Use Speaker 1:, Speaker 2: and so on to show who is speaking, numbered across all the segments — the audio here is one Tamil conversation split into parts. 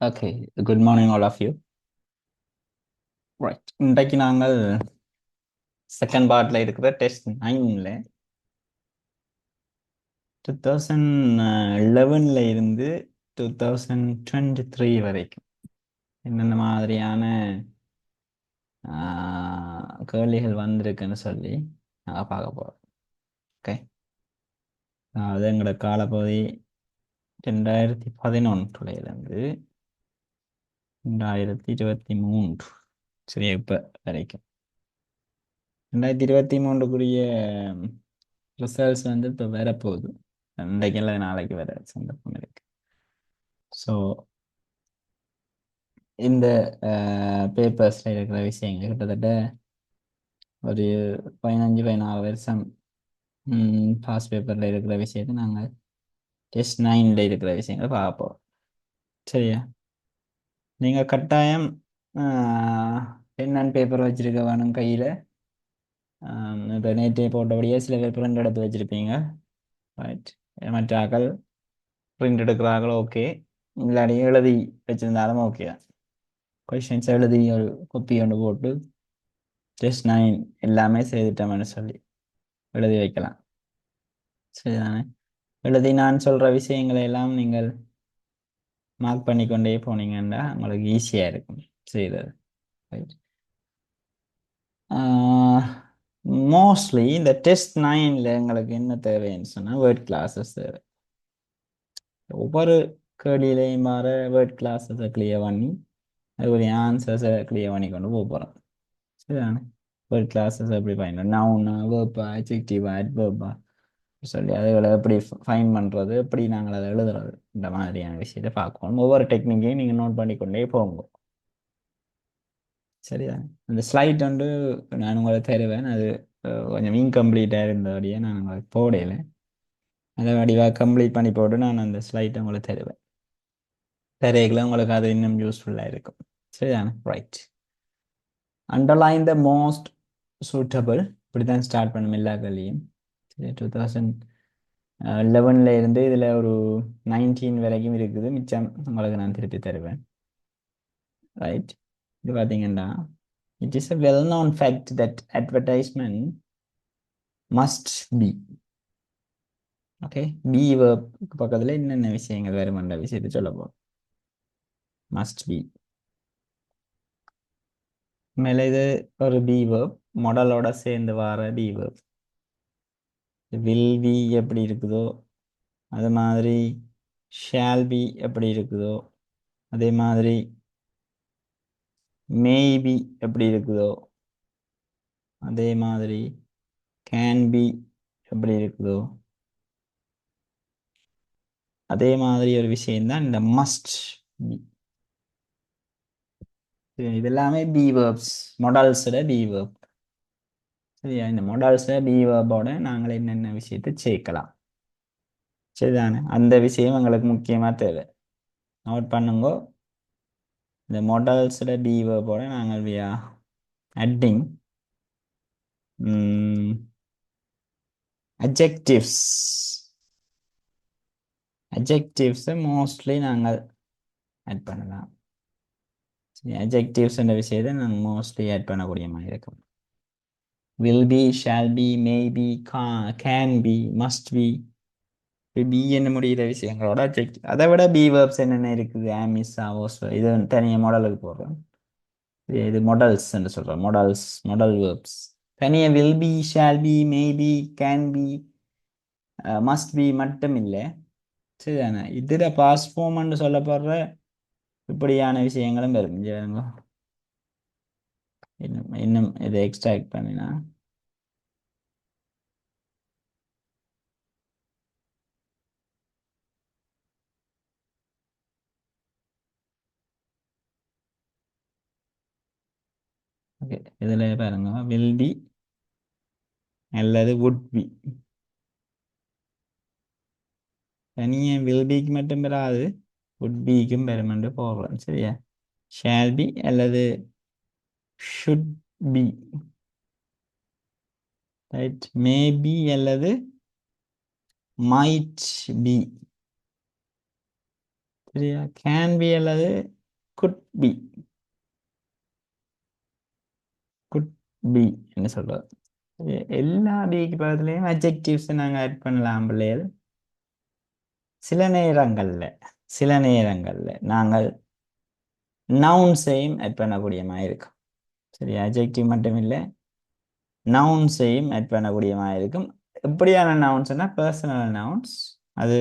Speaker 1: Okay, good morning, all of you. Right. இன்றைக்கு நாங்கள் செகண்ட் பார்ட்ல இருக்கிற டெஸ்ட் 9ல 2011ல இருந்து 2023 வரைக்கும் என்னென்ன மாதிரியான கேள்விகள் வந்திருக்குன்னு சொல்லி நாங்கள் பார்க்க போகிறோம். ஓகே, அது எங்களோட காலப்பகுதி 2011 இருந்து 2023 சரி இப்போ வரைக்கும் 2023க்குரிய ரிசல்ட்ஸ் வந்து இப்போ வரப்போகுது. இன்றைக்கு இல்லை, நாளைக்கு வர சந்தர்ப்பம் இருக்கு. ஸோ இந்த பேப்பர்ஸில் இருக்கிற விஷயங்கள் கிட்டத்தட்ட ஒரு 15-16 வருஷம் பாஸ் பேப்பரில் இருக்கிற விஷயத்தை நாங்கள் டெஸ்ட் 9ல இருக்கிற விஷயங்களை பார்க்க போகிறோம். சரியா? நீங்கள் கட்டாயம் பென் அண்ட் பேப்பர் வச்சுருக்க வேணும் கையில். இப்போ நேற்றே போட்டபடியே சில பேர் பிரிண்ட் எடுத்து வச்சுருப்பீங்க. ரைட், மற்றாக்கள் பிரிண்ட் எடுக்கிறார்கள், ஓகே. இல்லாடி எழுதி வச்சிருந்தாலும் ஓகே தான். கொஷின்ஸ் எழுதி ஒரு கொப்பி ஒன்று போட்டு டெஸ்ட் 9 எல்லாமே செய்துட்டோம்னு சொல்லி எழுதி வைக்கலாம். சரிதானே? எழுதி நான் சொல்கிற விஷயங்களை எல்லாம் நீங்கள் மார்க் பண்ணிக்கொண்டே போனீங்கன்னா உங்களுக்கு ஈஸியாக இருக்கும் செய்கிறது. ரைட். மோஸ்ட்லி இந்த டெஸ்ட் 9ல எங்களுக்கு என்ன தேவைன்னு சொன்னால் வேர்ட் கிளாஸஸ் தேவை. ஒவ்வொரு கேள்வியிலையும் மாற வேர்ட் கிளாஸஸை கிளியர் பண்ணி அதுக்குரிய ஆன்சர்ஸை கிளியர் பண்ணி கொண்டு போகிறோம். சரிதானே? வேர்ட் கிளாஸஸ் எப்படி பயன்படும், நவுனா வேர்பா அட்ஜெக்டிவா அட்வர்பா சொல்லி அதுகளை எப்படி ஃபைன் பண்ணுறது, எப்படி நாங்கள் அதை எழுதுறது, இந்த மாதிரியான விஷயத்தை பார்க்கணும். ஒவ்வொரு டெக்னிக்கையும் நீங்கள் நோட் பண்ணிக்கொண்டே போங்க. சரிதானே? அந்த ஸ்லைட் வந்து நான் உங்களுக்கு தருவேன். அது கொஞ்சம் இன்கம்ப்ளீட்டாக இருந்தபடியே நான் உங்களுக்கு போடையில அதை வடிவாக கம்ப்ளீட் பண்ணி போட்டு நான் அந்த ஸ்லைட்டை உங்களுக்கு தருவேன். தரைகளை உங்களுக்கு அது இன்னும் யூஸ்ஃபுல்லாக இருக்கும். சரிதானே? Right. Underline the most suitable, இப்படி தான் ஸ்டார்ட் பண்ணும் எல்லா கல்வியும். சரி, 2011ல இருந்து இதில் ஒரு 19 வரைக்கும் இருக்குது. மிச்சம் உங்களுக்கு நான் திருப்பி தருவேன். ரைட். இது பார்த்தீங்கன்னா, it is a well-known fact that advertisement must be. Okay, be verb பக்கத்தில் என்னென்ன விஷயங்கள் வருமென்ற விஷயத்தை சொல்ல போகிறோம். மஸ்ட் பி மேலே இது ஒரு பி verb, மாடலோட சேர்ந்து வர பி verb. வில் பி எப்படி இருக்குதோ அது மாதிரி ஷால் பி எப்படி இருக்குதோ அதே மாதிரி மேபி எப்படி இருக்குதோ அதே மாதிரி கேன் பி எப்படி இருக்குதோ அதே மாதிரி ஒரு விஷயம்தான் இந்த மஸ்ட் பி. இதெல்லாமே பி வேர்ப்ஸ், மொடல்ஸோட பி வேர்ப். சரியா? இந்த மொடல்ஸோட பி வேர்போட நாங்கள் என்னென்ன விஷயத்தை சேர்க்கலாம். சரிதானே? அந்த விஷயம் எங்களுக்கு முக்கியமாக தேவை. நோட் பண்ணுங்க. இந்த மொடல்ஸோட பி வேர்போட நாங்கள் அட்டிங் அட்ஜெக்டிவ்ஸ். அட்ஜெக்டிவ்ஸை மோஸ்ட்லி நாங்கள் ஆட் பண்ணலாம். அட்ஜெக்டிவ்ஸ் என்ற விஷயத்தை நாங்கள் மோஸ்ட்லி ஆட் பண்ணக்கூடிய மாதிரி இருக்கும். Will be, shall be, may be, can be, must be, be என்ன முடிகிற விஷயங்களோட அட்ஜெக்டிவ். அதை விட பி வேர்ப்ஸ் என்னென்ன இருக்குது, ஆமிஸ், ஆவோஸ், இது தனியாக மாடலுக்கு போடுறோம். இது மொடல்ஸ் என்று சொல்கிறோம். மொடல் வேர்ப்ஸ் தனியாக will be, shall be, may be, can be, must B மட்டும் இல்லை. சரிதானே? இதில் பாஸ்ட் ஃபார்ம்னு சொல்லப்படுற இப்படியான விஷயங்களும் வரும். இன்னும் இன்னும் இதை எக்ஸ்ட்ராக்ட் பண்ணினா ஓகே, இதில் பாருங்க, வில் பி அல்லது வுட் பி. தனியாக வில் பிக்கு மட்டும் பெறாது, வுட் பிக்கும் பெருமென்று போகலாம். சரியா? ஷால் பி அல்லது should be. Right. May be அல்லது மைட் பி. சரியா? கேன் பி அல்லது குட் பி. குட் பி என்ன சொல்றது? எல்லா பிக்கு பக்கத்துலயும் அட்ஜெக்டிவ்ஸ் நாங்க ஆட் பண்ணலாம் பிள்ளைகள். சில நேரங்கள்ல சில நேரங்கள்ல நாங்கள் நவுன்ஸையும் ஆட் பண்ணக்கூடிய மாதிரி இருக்கும். சரி, அட்ஜெக்டிவ் மட்டும் இல்லை, நவுன்ஸையும் ஆட் பண்ணக்கூடிய மாதிரி இருக்கும். எப்படியான நவுன்ஸ்னா பர்சனல் நவுன்ஸ். அது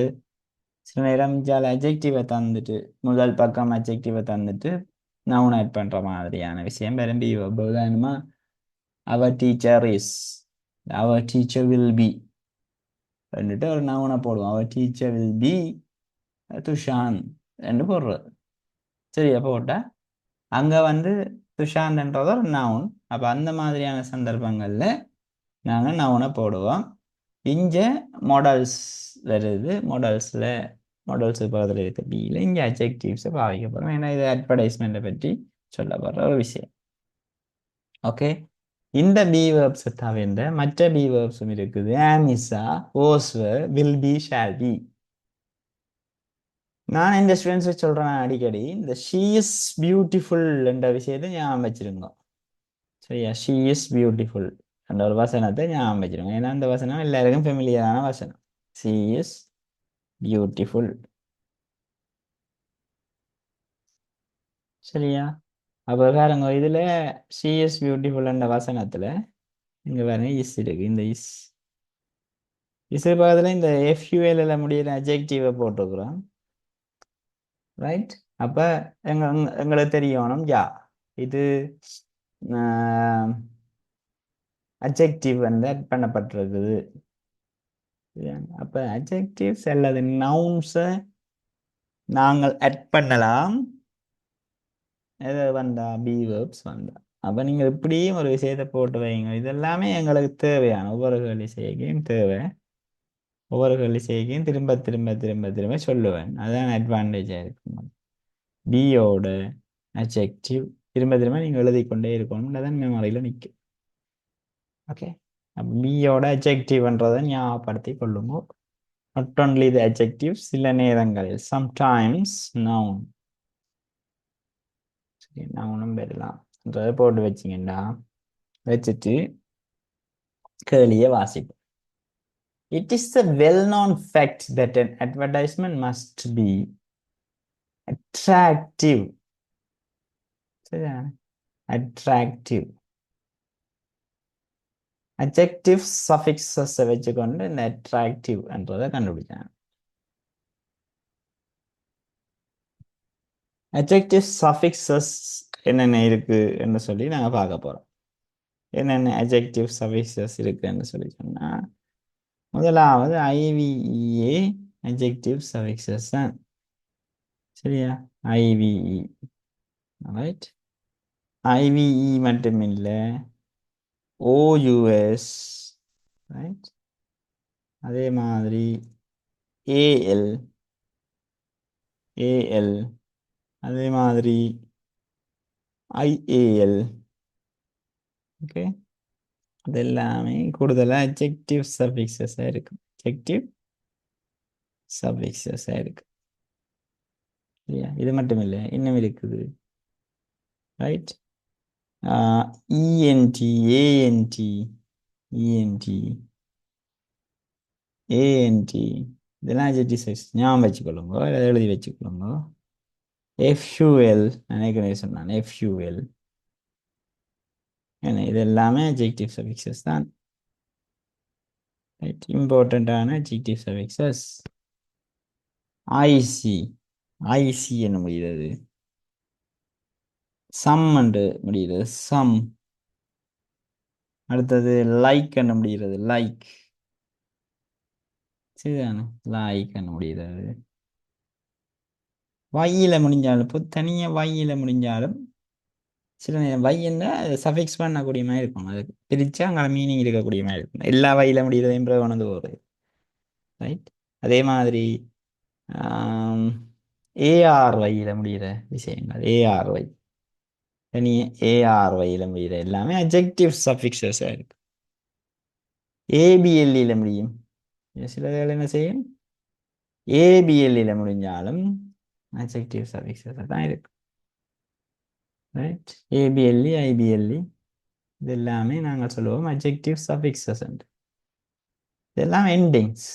Speaker 1: சில நேரம் அட்ஜெக்டிவை தந்துட்டு முதல் பக்கம் அட்ஜெக்டிவை தந்துட்டு நவுன் ஆட் பண்ற மாதிரியான விஷயம் விரும்பி. உதாரணமா அவர் டீச்சர் இஸ், அவர் டீச்சர் வில் பி ரெண்டுட்டு ஒரு நவுனை போடுவோம். அவர் டீச்சர் வில் பி துஷான் ரெண்டு போடுறது. சரியா? போட்டா அங்க வந்து துஷாந்த்ன்றது ஒரு நவுன். அப்ப அந்த மாதிரியான சந்தர்ப்பங்கள்ல நாங்க நவுனை போடுவோம். இங்க மாடல்ஸ் வருது. மாடல்ஸ் பக்கத்தில் இருக்க பியில் இங்கே அட்ஜெக்டிவ்ஸை பாவிக்கப்படும். ஏன்னா இது அட்வர்டைஸ்மெண்ட்டை பற்றி சொல்லப்படுற ஒரு விஷயம். ஓகே, இந்த பி வேர்ப்ஸை தவிர மற்ற பி வேர்ப்ஸும் இருக்குது. ஆமிசா, ஓஸ்வர், வில் பி, ஷால் பி. நான் இந்த ஸ்டூடெண்ட்ஸுக்கு சொல்றேன் அடிக்கடி, இந்த ஷீ இஸ் பியூட்டிஃபுல் என்ற விஷயத்தை ஞாபகம் வச்சிருங்க. சரியா? ஷீ இஸ் பியூட்டிஃபுல் என்ற ஒரு வசனத்தை ஞாபகம் வச்சிருங்க. ஏன்னா அந்த வசனம் எல்லாருக்கும் ஃபெமிலியரான வசனம். She is beautiful. சரியா? அப்போ பாருங்க, இதுல ஷீ இஸ் பியூட்டிஃபுல் என்ற வசனத்துல இங்க பாருங்க இஸ் இருக்கு. இந்த இஸ் பக்கத்துல இந்த எஃப்யூஎல்ல முடியிற அட்ஜெக்டிவை போட்டுக்கிறோம். ரைட்? அப்ப எங்களுக்கு தெரியணும் யா இது அட்ஜெக்டிவ் வந்து add பண்ணப்பட்டிருக்குது. அப்ப அட்ஜெக்டிவ்ஸ் அல்லது நவுன்ஸை நாங்கள் ஆட் பண்ணலாம். எது வந்தா? பி வேர்ப்ஸ் வந்தா. அப்ப நீங்க இப்படியும் ஒரு விஷயத்தை போட்டு வைங்க. இதெல்லாமே எங்களுக்கு தேவையான ஒவ்வொரு கேள்வி செய்கையும் தேவை. ஒவ்வொரு கேள்வி செய்கையும் திரும்ப திரும்ப திரும்ப திரும்ப சொல்லுவேன். அதான் அட்வான்டேஜாக இருக்கும். பியோட அட்ஜெக்டிவ் திரும்ப திரும்ப நீங்கள் எழுதி கொண்டே இருக்கணும். அதான் மெமரியில் நிற்கும். ஓகே, பியோட அட்ஜெக்டிவ்ன்றதை ஞாபகப்படுத்தி கொள்ளுங்க. நாட் ஒன்லி தி அட்ஜெக்டிவ், சில நேரங்களில் சம்டைம்ஸ் நவுன். சரி, நவுனும் பெறலாம். போட்டு வச்சிங்கன்னா வச்சுட்டு கேள்வியை வாசிப்போம். It is a well-known fact that an advertisement must be attractive. சரியா? Attractive. Adjective suffixes வச்சுக்கொண்டு இந்த attractive என்றதை கண்டுபிடிச்சாங்க. Adjective suffixes என்னென்ன இருக்கு என்று சொல்லி நாங்கள் பார்க்க போறோம். என்னென்ன adjective suffixes இருக்குன்னு சொல்லி சொன்னா, முதலாவது IVEA adjective suffixes தான். சரியா? IVE. ரைட்? IVE மட்டுமில்லை, OUS, ரைட்? அதே மாதிரி AL, அதே மாதிரி IAL. ஓகே, அது எல்லாமே கூடுதலாக அட்ஜெக்டிவ் சஃபிக்ஸஸாக இருக்கு. அட்ஜெக்டிவ் சஃபிக்ஸஸாக இருக்கு. இல்லையா? இது மட்டும் இல்லை, இன்னும் இருக்குது. Right? ENT, ANT, ENT, ANT இதெல்லாம் அட்ஜெக்டிவ் சஃபிக்ஸ். ஞாபகம் வச்சுக்கொள்ளுங்க, எழுதி வச்சுக்கொள்ளுங்க. FUL நினைக்கிறேன் சொன்னான். FUL ஏன்னா இது எல்லாமே adjective suffixes தான். இம்பார்ட்டண்டான adjective suffixes. IC என்ன முடிகிறது? சம் என்று முடிகிறது. சம். அடுத்தது லைக் என்ன முடிகிறது? லைக். சரிதானே? லைக் என்ன முடிகிறது? வையில முடிஞ்சாலும் இப்போ தனியாக வையில முடிஞ்சாலும் சில நேரம் வை என்ன சஃபிக்ஸ் பண்ணக்கூடிய மாதிரி இருக்கும். அது பிரிச்சா அங்கே மீனிங் இருக்கக்கூடிய மாதிரி இருக்கும். எல்லா வையில முடிகிறதையும் கொண்டு போகிறது. ரைட்? அதே மாதிரி ARYயில் முடிகிற விஷயங்கள், ARY தனியே ARYயில் முடிகிற எல்லாமே அட்ஜெக்டிவ் சஃபிக்ஸஸாக இருக்கு. ABLயில் முடியும். சில வேலை என்ன செய்யும்? ABLயில் முடிஞ்சாலும் adjective suffixes தான் இருக்கு. ரைட், ஏபிஎல்இ ஐபிஎல்இ இது எல்லாமே நாங்கள் சொல்லுவோம் adjective suffixes. இதெல்லாம் எண்டிங்ஸ்.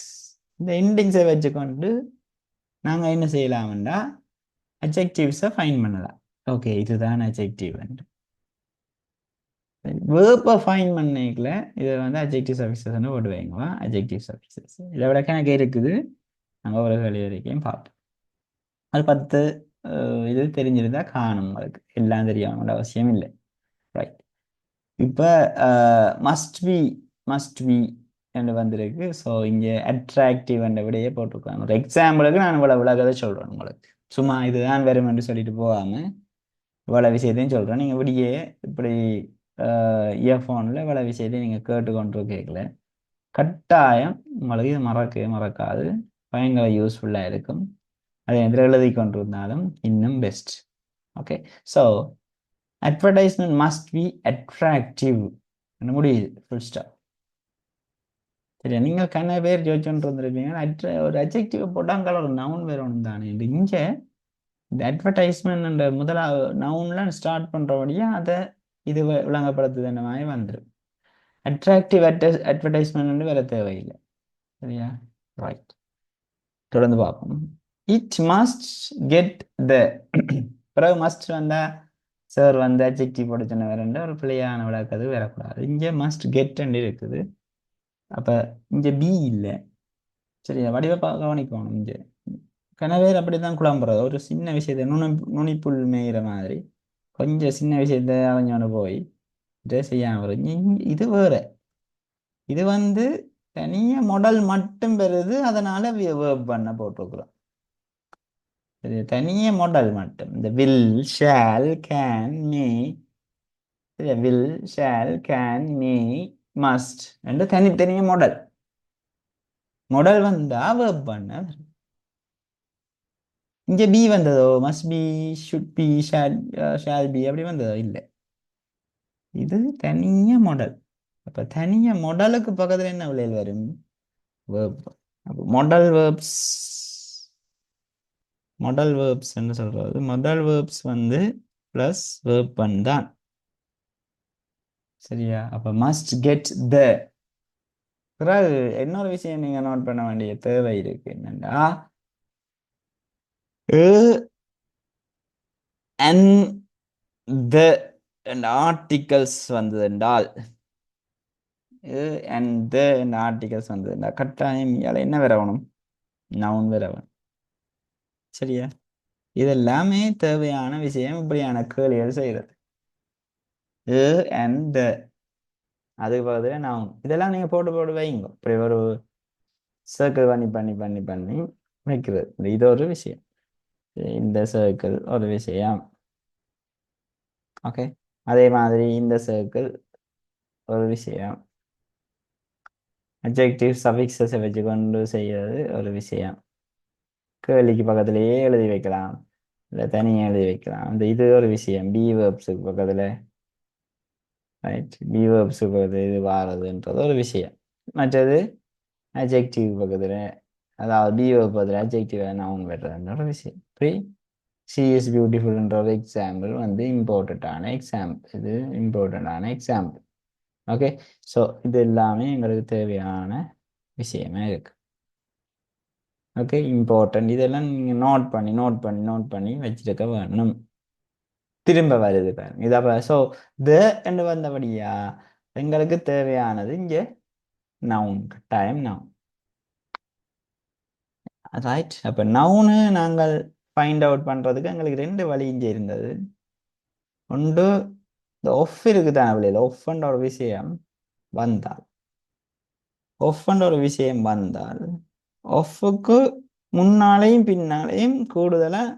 Speaker 1: இந்த எண்டிங்ஸை வச்சுக்கொண்டு நாங்கள் என்ன செய்யலாம்டா அட்ஜெக்டிவ்ஸை ஃபைன் பண்ணலாம். ஓகே, இதுதான் அட்ஜெக்டிவ். வேர்ப்பை ஃபைன் பண்ணிக்கல இதை வந்து அட்ஜெக்டிவ் சஃபிக்ஸஸ்ன்னு போட்டு வைங்களா. அட்ஜெக்டிவ் சஃபிக்ஸஸ் இதை விட கணக்கு இருக்குது. நாங்கள் ஒரு கேள்வி வரைக்கும் பார்ப்போம். அது 10 இது தெரிஞ்சிருந்தா காணும். உங்களுக்கு எல்லாம் தெரியணும்னு அவசியம் இல்லை. ரைட், இப்போ மஸ்ட் பி என்று வந்திருக்கு. ஸோ இங்கே அட்ராக்டிவ் என்ற விடையே போட்டிருக்காங்க. ஒரு எக்ஸாம்பிளுக்கு நான் இவ்வளோ விளக்கதை சொல்கிறேன் உங்களுக்கு. சும்மா இதுதான் வரும் என்று சொல்லிட்டு போகாமல் இவ்வளோ விஷயத்தையும் சொல்கிறேன். நீங்கள் விடியே இப்படி இயர்ஃபோனில் இவ்வளோ விஷயத்தையும் நீங்கள் கேட்டுக்கொண்டு கேட்கல, கட்டாயம் உங்களுக்கு இது மறக்கவே மறக்காது. பயங்கர யூஸ்ஃபுல்லாக இருக்கும். அதை எதில் எழுதி கொண்டிருந்தாலும் இன்னும் best. Okay, so advertisement must be attractive முடியுது, ஃபுல் ஸ்டாப். சரியா, நீங்கள் கண்ண பேர் ஜோதிச்சுட்டு இருந்திருப்பீங்க. ஒரு அட்ஜெக்டிவ் போட்டாங்க ஒரு நவுன் வேற ஒன்று தானே. இங்கே இந்த அட்வர்டைஸ்மெண்ட் முதலாவது நவுன்ல ஸ்டார்ட் பண்ணுறபடியா அதை இது விளங்கப்படுத்துது என்ன மாதிரி வந்துடும். அட்ராக்டிவ் அட்வர்டைஸ்மெண்ட் வேற தேவையில்லை. சரியா, ரைட், தொடர்ந்து பார்ப்போம். இட் மஸ்ட் கெட் த பிறகு மஸ்ட் வந்தா சார் வந்து அட்ஜெக்டிவ் போட்டு சொன்ன வேற ஒரு பிள்ளையான விளக்கது வரக்கூடாது. இங்கே மஸ்ட் கெட் இருக்குது. அப்போ இங்கே பி இல்லை. சரியா, வடிவ கவனிக்கணும். இங்கே கனவேர் அப்படித்தான் குழம்புறது. ஒரு சின்ன விஷயத்தை நுனிப்புள் மேயிற மாதிரி கொஞ்சம் சின்ன விஷயத்த அவஞ்சோன்னு போய் இதை செய்யாம வரும். இது வேற, இது வந்து தனிய மாடல் மட்டும் பெறுது. அதனால வேர்ப் பண்ண போட்டிருக்கிறோம். சரி, தனிய மாடல் மட்டும். இந்த will, shall, can, may, will, shall, can, may, must என்று தனித்தனிய மாடல். மாடல் வந்தா வேர்ப் பண்ண. இங்க பி வந்ததோ, must be, should be, shall be அப்படி வந்ததோ இல்லை. இது தனிய மாடல். அப்ப தனிய மாடலுக்கு பக்கத்துல என்ன விளையல் வரும்? வேர்ப். அப்போ மாடல் வேர்ப்ஸ் என்ன சொல்றது? மாடல் வேர்ப்ஸ் வந்து பிளஸ் வேர்ப் தான். சரியா, அப்ப மஸ்ட் கெட் த. பிறகு இன்னொரு விஷயம் நீங்க நோட் பண்ண வேண்டிய தேவை இருக்கு. என்னன்னா the ஆர்டிகல்ஸ் வந்தது என்றால், the ஆர்டிகல்ஸ் வந்தது என்றால் கட்டாயம் இயால என்ன வரணும்? நவுன் வரணும். சரியா, இதெல்லாமே தேவையான விஷயம். இப்படியான கேள்விகள் செய்யறது and அதுக்கு பதிலாக நவுன். இதெல்லாம் நீங்க போட்டு போட்டு வைங்க. இப்படி ஒரு சர்க்கிள் பண்ணி பண்ணி பண்ணி பண்ணி வைக்கிறது. இது ஒரு விஷயம். இந்த சர்க்கிள் ஒரு விஷயம். ஓகே, அதே மாதிரி இந்த சர்க்கிள் ஒரு விஷயம். அட்ஜெக்டிவ் சஃபிக்ஸஸை வச்சு கொண்டு செய்யறது ஒரு விஷயம். கேள்விக்கு பக்கத்துலேயே எழுதி வைக்கலாம், இல்லை தனியாக எழுதி வைக்கலாம். அந்த இது ஒரு விஷயம். பி வேர்ப்ஸுக்கு பக்கத்தில், ரைட், பி வேர்ப்ஸுக்கு பக்கத்தில் இது வாரதுன்றது ஒரு விஷயம். மற்றது அட்ஜெக்டிவ் பக்கத்தில், அதாவது பி வேர்ப் பக்கத்தில் அட்ஜெக்டிவ் நவுன் பெற்றதுன்ற ஒரு விஷயம். இப்படி ஷீ இஸ் பியூட்டிஃபுல்ன்ற ஒரு எக்ஸாம்பிள் வந்து இம்பார்ட்டண்ட்டான எக்ஸாம்பிள். இது இம்பார்ட்டண்ட்டான எக்ஸாம்பிள். ஓகே, ஸோ இது எல்லாமே எங்களுக்கு தேவையான விஷயமா இருக்கு. Okay, important. இதெல்லாம் நீங்கள் நோட் பண்ணி வச்சிருக்க வேணும். திரும்ப வருது பாருங்க இது. அப்போ ஸோ த என்று வந்தபடியா எங்களுக்கு தேவையானது இங்கே நவுன், கட்டாயம் நவுன். ரைட், அப்போ நவுனு நாங்கள் ஃபைண்ட் அவுட் பண்ணுறதுக்கு எங்களுக்கு 2 வழி இங்கே இருந்தது. ஒன்று இந்த ஒஃப் இருக்குதான் அப்படியே. ஒஃப்ன்ற ஒரு விஷயம் வந்தால், ஒஃப்க்கு முன்னாலேயும் பின்னாலேயும் கூடுதலாக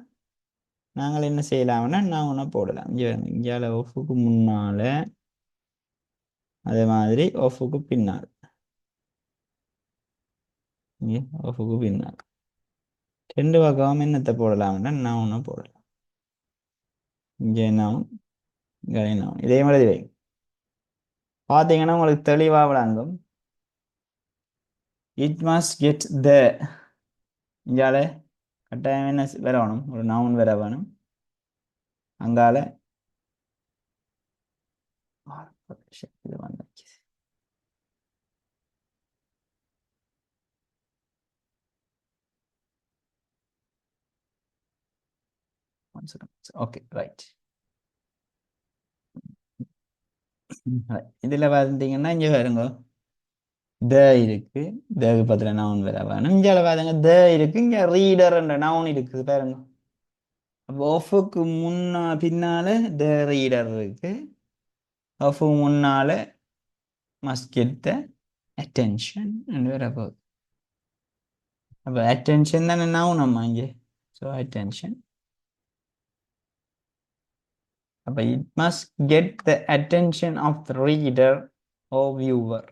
Speaker 1: நாங்கள் என்ன செய்யலாம்னா நவுனை போடலாம். இங்கே ஒஃப்க்கு முன்னால, அதே மாதிரி ஒஃப்க்கு பின்னால். இங்கே ஒஃப்க்கு பின்னால் 2 பக்கம் என்னத்தை போடலாம்னா நவுனை போடலாம். இங்கே நவுன், இங்கே நவுன். இதே மாதிரி வை பார்த்தீங்கன்னா உங்களுக்கு தெளிவாக விளங்கும். இட் மஸ்ட் கெட் த. இங்கால கட்டாயம் என்ன வரணும், ஒரு நவுன் வர வேணும். அங்கால இது வந்துச்சு. Okay right. இதுல பார்த்தீங்கன்னா இங்க பாருங்க, த இருக்கு, தக்கு பத்திர நவுன் வேற வேணும். இங்கால பாருங்க த இருக்கு, இங்க ரீடர் என்ற நவுன் இருக்குது பாருங்க. அப்போ ஒஃபுக்கு முன்னா பின்னால த ரீடர் இருக்கு, ஒஃபு முன்னால மஸ்ட் கெட் த அட்டென்ஷன் வேற போகுது. அப்போ அட்டென்ஷன் தானே நவுன் அம்மா இங்கே. So attention. அப்போ it must get the attention of the reader or viewer.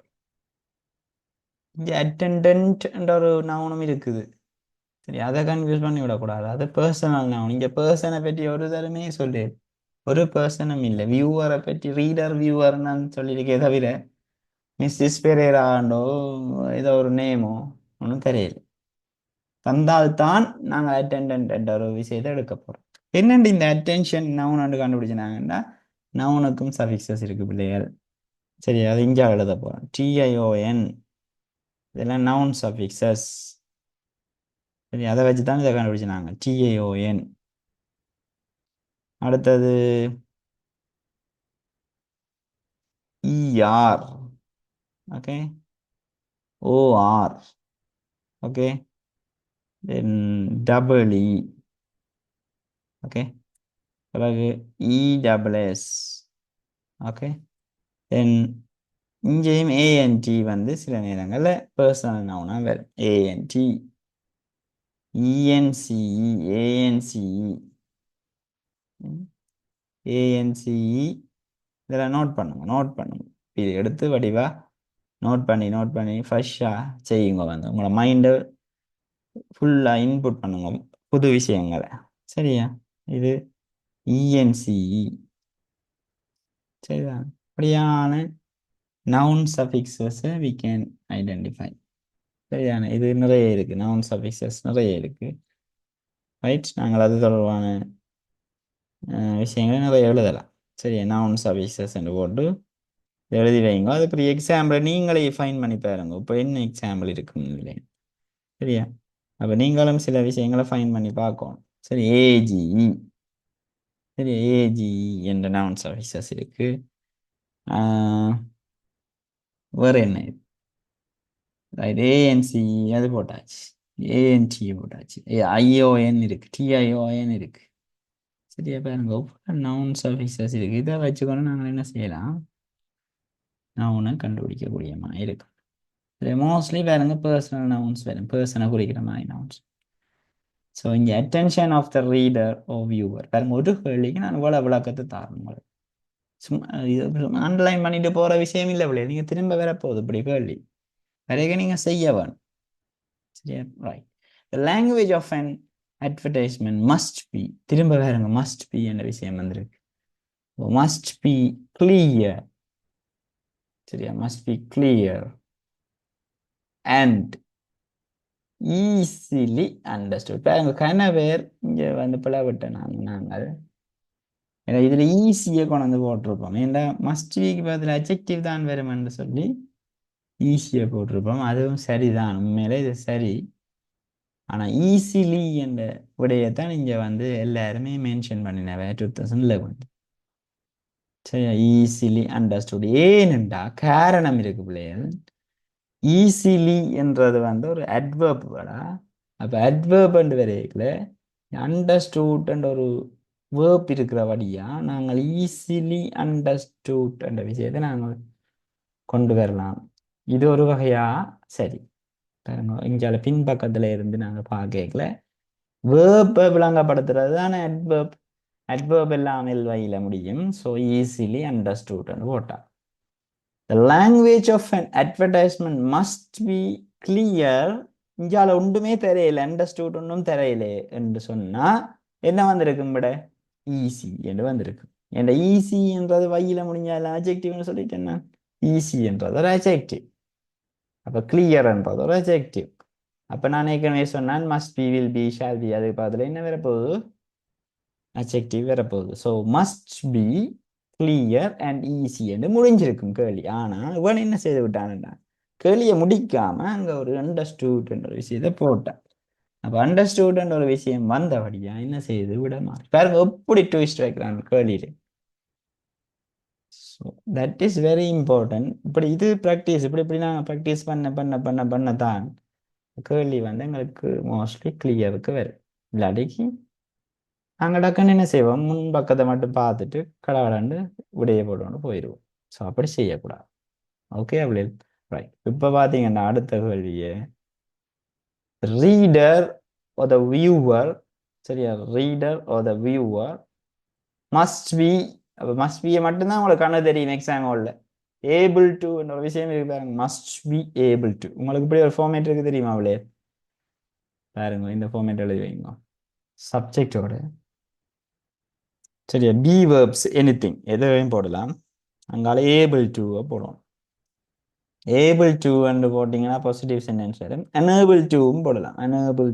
Speaker 1: இங்கே அட்டெண்டன்ட் என்ற ஒரு நவுனும் இருக்குது. சரி, அதை கன்ஃபியூஸ் பண்ணி விடக்கூடாது. அது பர்சனல் நவுன். இங்கே பர்சனை பற்றி ஒரு தரமே சொல்லு, ஒரு பர்சனும் இல்லை. வியூவரை பற்றி ரீடர் வியூவர்னு சொல்லியிருக்கே தவிர மிஸ்ஸஸ் பெரேராண்டோ ஏதோ ஒரு நேமோ ஒன்றும் தெரியல. தந்தால்தான் நாங்கள் அட்டெண்டன்ட் என்ற ஒரு விஷயத்தை எடுக்க போகிறோம். என்னண்டு இந்த அட்டென்ஷன் நவுன் கண்டுபிடிச்சினாங்கன்னா, நவுனுக்கும் சஃபிக்ஸஸ் இருக்கு பிள்ளைகள். சரி, அது இங்கே எழுத போகிறோம். டிஐஓஎன் இதெல்லாம் நவுன் சஃபிக்ஸஸ். சரி, அதை வச்சு தான் இதை கண்டுபிடிச்சினாங்க, டிஐஓஎன். அடுத்தது ER. Okay, OR. Okay, then double E. Okay, பிறகு இடபிள்எஸ். ஓகே, தென் இங்கேயும் ஏஎன்டி வந்து சில நேரங்களில் பர்சனல் நவுனா வரும். ஏஎன்டி, இஎன்சிஇ, ஏஎன்சிஇ, ஏஎன்சிஇ. இதெல்லாம் நோட் பண்ணுங்க, நோட் பண்ணுங்க. இது எடுத்து வடிவா நோட் பண்ணி ஃப்ரெஷ்ஷாக செய்யுங்க. வந்து உங்களோட மைண்டை ஃபுல்லாக இன்புட் பண்ணுங்க புது விஷயங்களை. சரியா, இது இஎன்சிஇ. சரிதான். அப்படியான நவுன் சஃபிக்ஸஸை வி கேன் ஐடென்டிஃபை. சரியான, இது நிறைய இருக்குது, நவுன் சஃபிக்ஸஸ் நிறைய இருக்குது. ரைட், நாங்கள் அது தொடர்பான விஷயங்களை நிறைய எழுதலாம். சரியா, நவுன் சஃபிக்ஸஸ் என்று போட்டு எழுதி வைங்க. அதுக்கு எக்ஸாம்பிள் நீங்களே ஃபைன் பண்ணி பாருங்க, இப்போ என்ன எக்ஸாம்பிள் இருக்குன்னு இல்லை. சரியா, அப்போ நீங்களும் சில விஷயங்களை ஃபைன் பண்ணி பார்க்கணும். சரி, ஏஜிஇ. சரி, ஏஜிஇ என்ற நவுன் சஃபிக்ஸஸ் இருக்கு. வேற என்ன? ரைட், ஏஎன்சிஇ அது போட்டாச்சு, ஏஎன்டி போட்டாச்சு, ஐஓஎன் இருக்கு, டிஐஓஎன் இருக்கு. சரியா, பாருங்க நவுன் சர்வீசஸ் இருக்கு. இதை வச்சுக்கொண்டு நாங்கள் என்ன செய்யலாம், நவுனை கண்டுபிடிக்கக்கூடிய மாதிரி இருக்கு. மோஸ்ட்லி பாருங்க பர்சனல் நவுன்ஸ் வரும், பர்சனை குறிக்கிற மாதிரி நவுன்ஸ். ஸோ இங்கே attention of the reader or viewer. பாருங்க, ஒரு கேள்விக்கு நான் இவ்வளோ விளக்கத்தை தரணும். சும்மா இது அண்டர்லைன் பண்ணிட்டு போகிற விஷயம் இல்லை பிள்ளை, நீங்கள் திரும்ப வரப்போகுது இப்படி கேள்வி வரைக்கும் நீங்கள் செய்ய வேணும். சரியா, right. The language of an advertisement must be, திரும்ப வேறுங்க must be என்ற விஷயம் வந்திருக்கு. must be clear. சரியா, must be clear and easily understood. பாருங்க, கனவேர் இங்கே வந்து பிளவிட்ட நாங்கள் ஏன்னா இதில் ஈஸியாக கொண்டு வந்து போட்டிருப்போம். ஏன்னா மஸ்ட் பிக்கு பதில் அட்ஜெக்டிவ் தான் வருமென்று சொல்லி ஈஸியாக போட்டிருப்போம். அதுவும் சரிதான், உண்மையிலே இது சரி. ஆனால் ஈஸிலி என்ற விடையத்தான் இங்கே வந்து எல்லாருமே மென்ஷன் பண்ணினவ 2011. சரி, ஈஸிலி அண்டர்ஸ்டுட். ஏனென்றா காரணம் இருக்கு பிள்ளைகள். ஈஸிலி என்றது வந்து ஒரு அட்வர்ப் வேடா. அப்போ அட்வர்ப் என்று வரையில அண்டர்ஸ்டூட் என்ற ஒரு வேர்ப் இருக்கிறபடியா நாங்கள் ஈஸிலி அண்டர்ஸ்டூட் என்ற விஷயத்தை நாங்கள் கொண்டு வரலாம். இது ஒரு வகையா சரி. இங்கால பின்பக்கத்துல இருந்து நாங்க பார்க்கல வேர்பை விளங்கப்படுத்துறது தானே அட்வர்ப். அட்வர்ப் எல்லாம் எல்வையில முடியும். ஸோ ஈஸிலி அண்டர்ஸ்டூட்னு போட்டா. The language of an advertisement must be clear. இங்கால ஒன்றுமே தெரியல, அண்டர்ஸ்டூட் ஒன்றும் தெரியல என்று சொன்னா என்ன வந்திருக்கும் விட ஈஸி என்று வந்திருக்கு. என்ற ஈஸி என்றது வையில முடிஞ்சால அட்ஜெக்டிவ்னு சொல்லிட்டு என்ன, ஈஸி என்றது ஒரு அட்ஜெக்டிவ். அப்போ கிளியர் என்றது ஒரு அட்ஜெக்டிவ். அப்ப நான் ஏற்கனவே சொன்னேன் must be will be shall B அதுக்கு பதில் என்ன வரப்போகுது அட்ஜெக்டிவ் வரப்போகுது so must be clear and easy என்று முடிஞ்சிருக்கும் கேள்வி ஆனா இவன் என்ன செய்து விட்டான்டா கேள்வியை முடிக்காம அங்க ஒரு அண்டர்ஸ்டூட் என்ற ஒரு விஷயத்தை போட்டான் அப்ப அண்டர்ஸ்டூட் என்ற ஒரு விஷயம் வந்தபடியா என்ன செய்யுது விட மாட்டேன் பாருங்க எப்படி ட்விஸ்ட் வைக்கிறான் கேள்வியில so that is very important இப்படி இது ப்ராக்டிஸ் இப்படி நான் ப்ராக்டிஸ் பண்ண தான் கேள்வி வந்து எங்களுக்கு மோஸ்ட்லி கிளியருக்கு வரும் இல்லாட்டிக்கு நாங்கள் டக்குன்னு என்ன செய்வோம் முன் பக்கத்தை மட்டும் பார்த்துட்டு கடவுளாண்டு விடைய போட்டு போயிடுவோம் ஸோ அப்படி செய்யக்கூடாது ஓகே அப்படி ரைட் இப்போ பார்த்தீங்கன்னா அடுத்த கேள்வியே ரீடர் or the viewer சரியா reader or the viewer must be அப்போ must be மட்டும்தான் உங்களுக்கு கண்ணு தெரியும் எக்ஸாம் ஹாலில் ஏபிள் டு ஒரு விஷயம் இருக்கு பாருங்க மஸ்ட் பி ஏபிள் டு உங்களுக்கு இப்படி ஒரு ஃபார்மேட் இருக்கு தெரியுமா அவளே பாருங்க இந்த ஃபார்மேட் எழுதி வைங்க சப்ஜெக்டோட சரியா பி வேர்ப்ஸ் எனிதிங் எதையும் போடலாம் அங்கால ஏபிள் டு போடுவோம் ஏபிள் டு போட்டிங்கன்னா பாசிட்டிவ் சென்டென்ஸ் வரும் எனேபிள் டுவும் போடலாம் எனேபிள்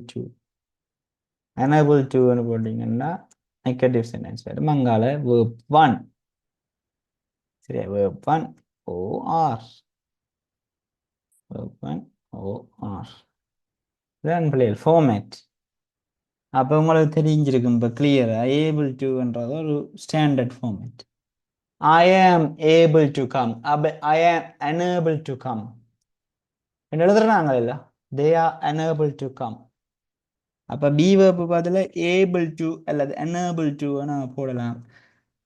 Speaker 1: டு போட்டிங்கன்னா நெகட்டிவ் சென்டென்ஸ் வரும் அங்கால வேர்ப் ஒன் சரியா verb one OR verb one OR then பிள்ளைகள் ஃபார்மேட் அப்போ உங்களுக்கு தெரிஞ்சிருக்கும் இப்போ கிளியரா ஏபிள் டுன்றது ஒரு standard format I am able to come I am unable to come என்ன எழுதுறாங்க இல்ல they are unable to come அப்ப பி வேர்ப் பதில able to அல்லது unable to நான் போடலாம்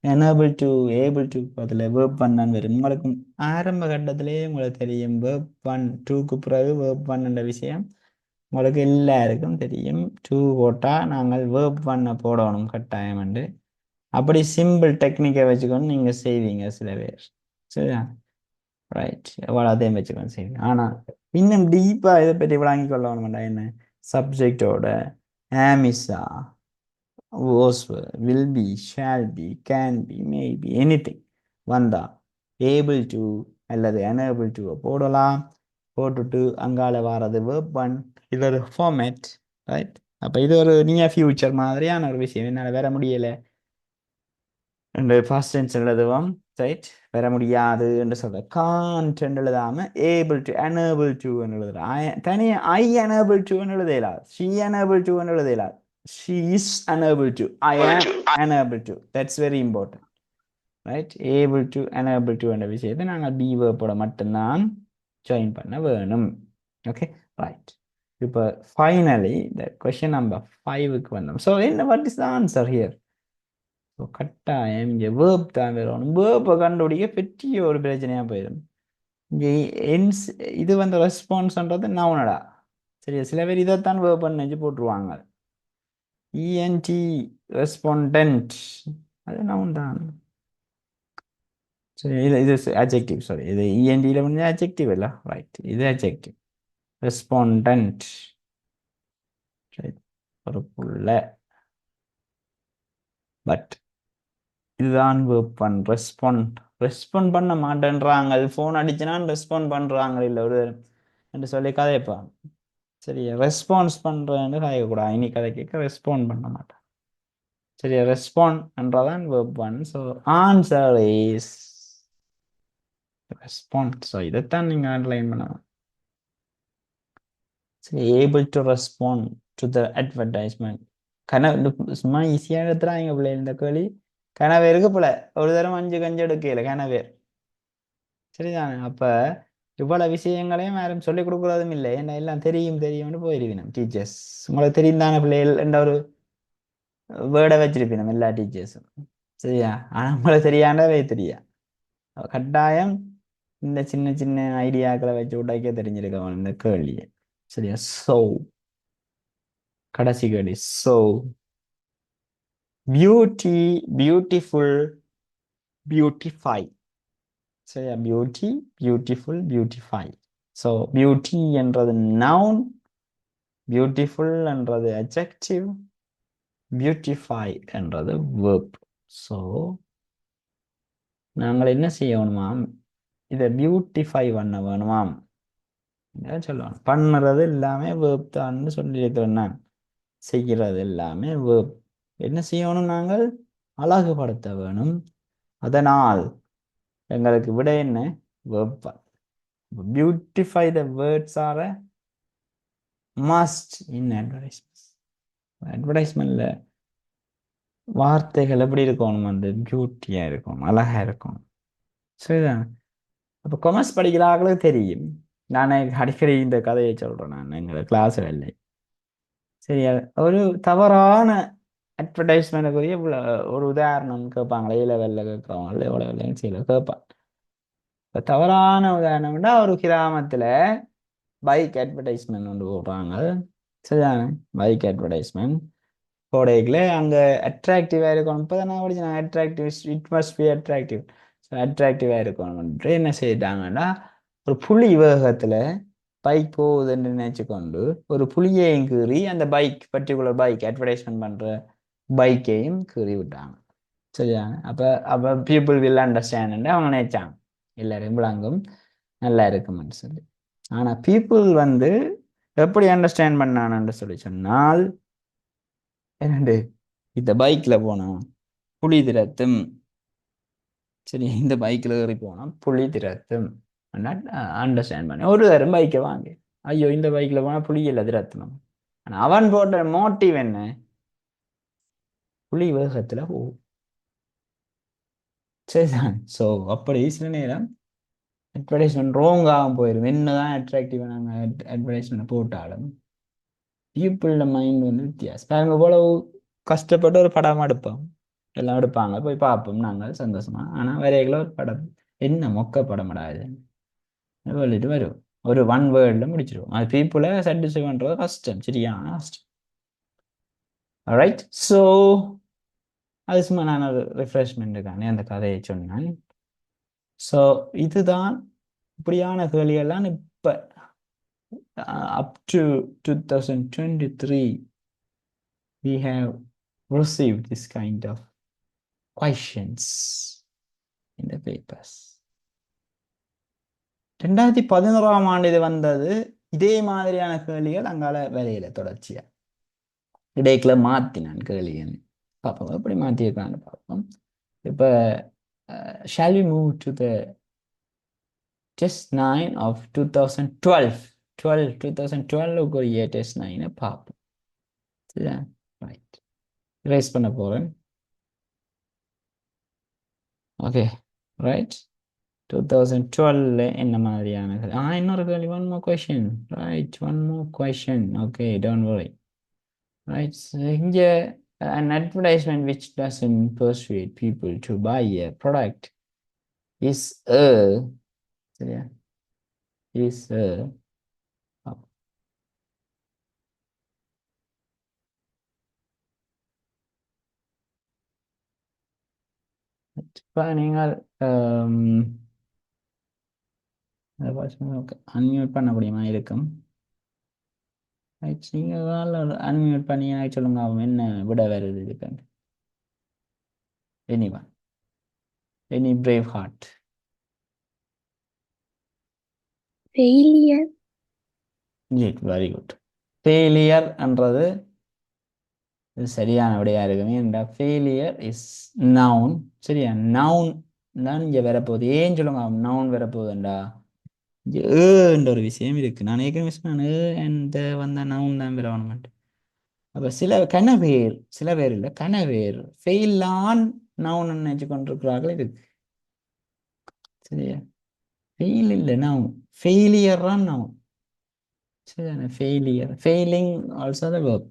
Speaker 1: unable to able to பதில verb பண்ணான்னு வரும் உங்களுக்கு ஆரம்ப கட்டத்திலேயே உங்களுக்கு தெரியும் verb 1 2க்கு பிறகு verb 1 என்ற விஷயம் உங்களுக்கு எல்லாருக்கும் தெரியும் 2 போட்டா நாங்கள் verb 1 போடணும் கட்டாயம் என்று அப்படி சிம்பிள் டெக்னிக்கை வச்சுக்கொண்டு நீங்க செய்வீங்க சில பேர் சரியா ரைட் எவ்வளோ அதையும் வச்சுக்கொண்டு செய்வீங்க ஆனா இன்னும் டீப்பா இதை பற்றி விளங்கி கொள்ளணும்டா என்ன சப்ஜெக்டோட ஆமிசா was will be shall be can be may be anything வந்தா able to அல்லது unable to போடலாம் போட்டுட்டு அங்கால வாரது verb 1 இது ஒரு ஃபார்மேட் ரைட் அப்ப இது ஒரு நியர் ஃபியூச்சர் மாதிரியான ஒரு விஷயம் என்னால வேற முடியல என்று ஃபர்ஸ்ட் டென்ஸ் எழுதுவோம் ரைட் வர முடியாது என்று சொல்ற கான்ட் என்று எழுதாம ஏபிள் டு unable to எழுதுறோம் தனியா ஐ unable to எழுதலாம் she unable to எழுதலாம் she is unable to I am unable to that's very important right able to unable to என்ற விஷயத்தை நாங்கள் பி வேர்போட மட்டும்தான் ஜாயின் பண்ண வேணும் ஓகே ரைட் இப்போ ஃபைனலி இந்த கொஸ்டின் நம்பர் 5க்கு வந்தோம் ஸோ என்ன what is the answer here so கட்டாயம் இங்கே வேர்ப் தான் வரணும் வேர்ப்பை கண்டுபிடிக்க பெரிய ஒரு பிரச்சனையாக போயிடும் இங்கே என்ஸ் இது வந்து ரெஸ்பான்ஸ்ன்றது நவுனடா சரி சில பேர் இதைத்தான் வேர்ப் நினைச்சு போட்டுருவாங்க இஎன்டி ரெஸ்பாண்டன்ட் அது நவுன் தான் சரி இது அட்ஜெக்டிவ் சாரி இது இஎன்டியில் வந்து அட்ஜெக்டிவ் இல்லை ரைட் இது அட்ஜெக்டிவ் ரெஸ்பாண்டன்ட் ரைட் ஒரு புள்ள பட் இதுதான் வெப்பன் ரெஸ்பாண்ட் பண்ண மாட்டேன்றாங்க ஃபோன் அடிச்சுனா ரெஸ்பாண்ட் பண்றாங்க இல்லை ஒரு என்று சொல்லி கதைப்பாங்க சரி ரெஸ்பான்ஸ் பண்றேன்னு கதைக்கக்கூடாது இனி கதை கேட்க ரெஸ்பாண்ட் பண்ண மாட்டேன் சரி ரெஸ்பாண்ட் என்றதான் வெப்பன் so answer is respond so இதைத்தான் நீங்க அண்டர்லைன் பண்ணணும் சரி able to respond to the advertisement சும்மா ஈஸியாக எடுத்துறாங்க பிள்ளை இந்த கேள்வி கனவேருக்கு போல ஒரு தரம் 5 கஞ்சி எடுக்கல கனவேர் சரிதானே அப்ப இவ்வளவு விஷயங்களையும் யாரும் சொல்லிக் கொடுக்குறதும் இல்லை என்ன எல்லாம் தெரியும்னு போயிருக்கணும் டீச்சர்ஸ் உங்களுக்கு தெரியும் தானே பிள்ளைகள் என்ற ஒரு வேர்டை வச்சிருப்பினும் எல்லா டீச்சர்ஸும் சரியா ஆனா உங்களுக்கு தெரியாண்டவே தெரியா கட்டாயம் இந்த சின்ன சின்ன ஐடியாக்களை வச்சு உடைக்க தெரிஞ்சிருக்கவன் இந்த கேள்வியை சரியா சோ கடைசி கேள்வி சோ பியூட்டி பியூட்டிஃபுல் பியூட்டிஃபை சரியா beauty beautiful beautify so beauty என்றது நவுன் பியூட்டிஃபுல் என்றது அட்ஜெக்டிவ் பியூட்டிஃபை என்றது வேர்ப் ஸோ நாங்கள் என்ன செய்யணுமாம் இதை பியூட்டிஃபை பண்ண வேணுமாம் என்ன சொல்லுவாங்க, பண்ணுறது எல்லாமே வேர்ப் தான்னு சொல்லியிருக்கிறேன் நான். செய்கிறது எல்லாமே வேர்ப். என்ன செய்யணும் நாங்கள்? அழகுபடுத்த வேணும். அதனால் எங்களுக்கு விட என்ன? Verb. Beautify the words are must in advertisement. அட்வர்டைஸ்மெண்ட்ல வார்த்தைகள் எப்படி இருக்கணும்? அந்த பியூட்டியா இருக்கும், அழகா இருக்கும். சரிதான். அப்போ கொமர்ஸ் படிக்கிற ஆளுக்கு தெரியும். நானே அடிக்கடி இந்த கதையை சொல்றேன். நான் எங்க கிளாஸ் இல்லை. சரியா, ஒரு தவறான அட்வர்டைஸ்மெண்ட்டுக்குரிய ஒரு உதாரணம் கேட்பாங்களே, ஏ லெவலில் கேட்குறவங்கள எவ்வளோ வேலையும் செய்யல கேட்பான். இப்ப தவறான உதாரணம்னா, ஒரு கிராமத்துல பைக் அட்வர்டைஸ்மெண்ட் ஒன்று போடுறாங்க. சரிதானே? பைக் அட்வர்டைஸ்மெண்ட் போடையில அங்கே அட்ராக்டிவாக இருக்கணும். இப்போ தான் நான் படிச்சேன், attractive, it must be attractive. So அட்ராக்டிவாக இருக்கணும்ன்ட்டு என்ன செய்தாங்கன்னா, ஒரு புலி வேகத்தில் பைக் போகுதுன்னு நினைச்சு கொண்டு ஒரு புலியையும் கீறி அந்த பைக், பர்டிகுலர் பைக் அட்வர்டைஸ்மெண்ட் பண்ணுற பைக்கையும் கீறி விட்டாங்க. சரியா? அப்போ அப்போ பீப்புள் வில் அண்டர்ஸ்டாண்ட் அவங்க நினைச்சாங்க எல்லாரும் விளங்கும், நல்லா இருக்குமென்னு சொல்லி. ஆனால் பீப்புள் வந்து எப்படி அண்டர்ஸ்டாண்ட் பண்ணான்னு சொல்லி சொன்னால், என்னண்டு இந்த பைக்ல போனா புலி திரத்தும். சரி, இந்த பைக்ல ஏறி போனா புலி திரத்தும் அண்டர்ஸ்டாண்ட் பண்ணி ஒரு தரம் பைக்கை வாங்கி, ஐயோ இந்த பைக்ல போனா புலி இல்லை திரத்தணும். ஆனா அவன் போட்ட மோட்டிவ் என்ன? புலி வேகத்துல போகும். சரிதான். ஸோ அப்படி சில நேரம் அட்வர்டைஸ்மெண்ட் ரோங்காகவும் போயிடும். என்னதான் அட்ராக்டிவ் நாங்கள் அட்வர்டைஸ்மெண்ட் போட்டாலும் பீப்புளோட மைண்ட் வந்து வித்தியாசம். பாருங்க, இவ்வளவு கஷ்டப்பட்டு ஒரு படம் எடுப்போம், எல்லாம் எடுப்பாங்க, போய் பார்ப்போம் நாங்கள் சந்தோஷமா. ஆனால் வரைகளை ஒரு படம் என்ன மொக்க படம்டா இது சொல்லிட்டு வரும். ஒரு ஒன் வேர்டில் முடிச்சிருவோம். அது பீப்புளை சாட்டிஸ்ஃபை பண்ணுறது கஷ்டம், சரியான கஷ்டம். ரைட். ஸோ அது சும்மா நான் ஒரு ரிஃப்ரெஷ்மெண்ட்டுக்கானே அந்த கதையை சொன்னேன். ஸோ இதுதான் இப்படியான கேள்விகள்லாம் இப்போ up to 2023 we have received this kind of questions in the papers. 2011ஆம் ஆண்டு இது வந்தது. இதே மாதிரியான கேள்விகள் அங்கால வேலையில தொடர்ச்சியா இடைக்குள்ள மாத்தினான் கேள்வின்னு பார்ப்போம், எப்படி மாத்தியிருக்கான்னு பார்ப்போம். இப்போ shall we move to the test 9 of 2012. 2012 test 9 பார்ப்போம். சரியா? ரைட், ரேஸ் பண்ண போறேன். Okay, right. 2012 என்ன மாதிரியான இன்னொரு கேள்வி, one more question. Right, one more question. Okay, don't worry. Right, so இங்க an advertisement which doesn't persuade people to buy a product is a, சரியா, is a இப்போ நீங்கள் அன்மியூட் பண்ண முடியுமா இருக்கும்? ரைட், நீங்கள் அன்மியூட் பண்ணி சொல்லுங்க, அவன் என்ன விட வருது இதுக்கு. Anyone, any brave heart?
Speaker 2: Failure.
Speaker 1: Very good. Failure என்றது சரியான விடையா இருக்குமே. Failure is noun. சரியா, நவுன் தான் இங்க வரப்போகுது. ஏன் சொல்லுங்க நவுன் வரப்போகுதுண்டா, இங்க ஏன்ற ஒரு விஷயம் இருக்கு. நான் ஏற்கனவே சொன்னேன், அந்த வந்த நவுன் தான் வரணும். அப்ப சில பேர் இல்லை கனவேர் ஃபெயிலான் நவுன் நினைச்சு கொண்டிருக்கிறார்கள் இருக்கு. சரியா, ஃபெயில் இல்லை நவுன், ஃபெயிலியர் தான் நவுன். சரிதானே? Failure, failing also the verb.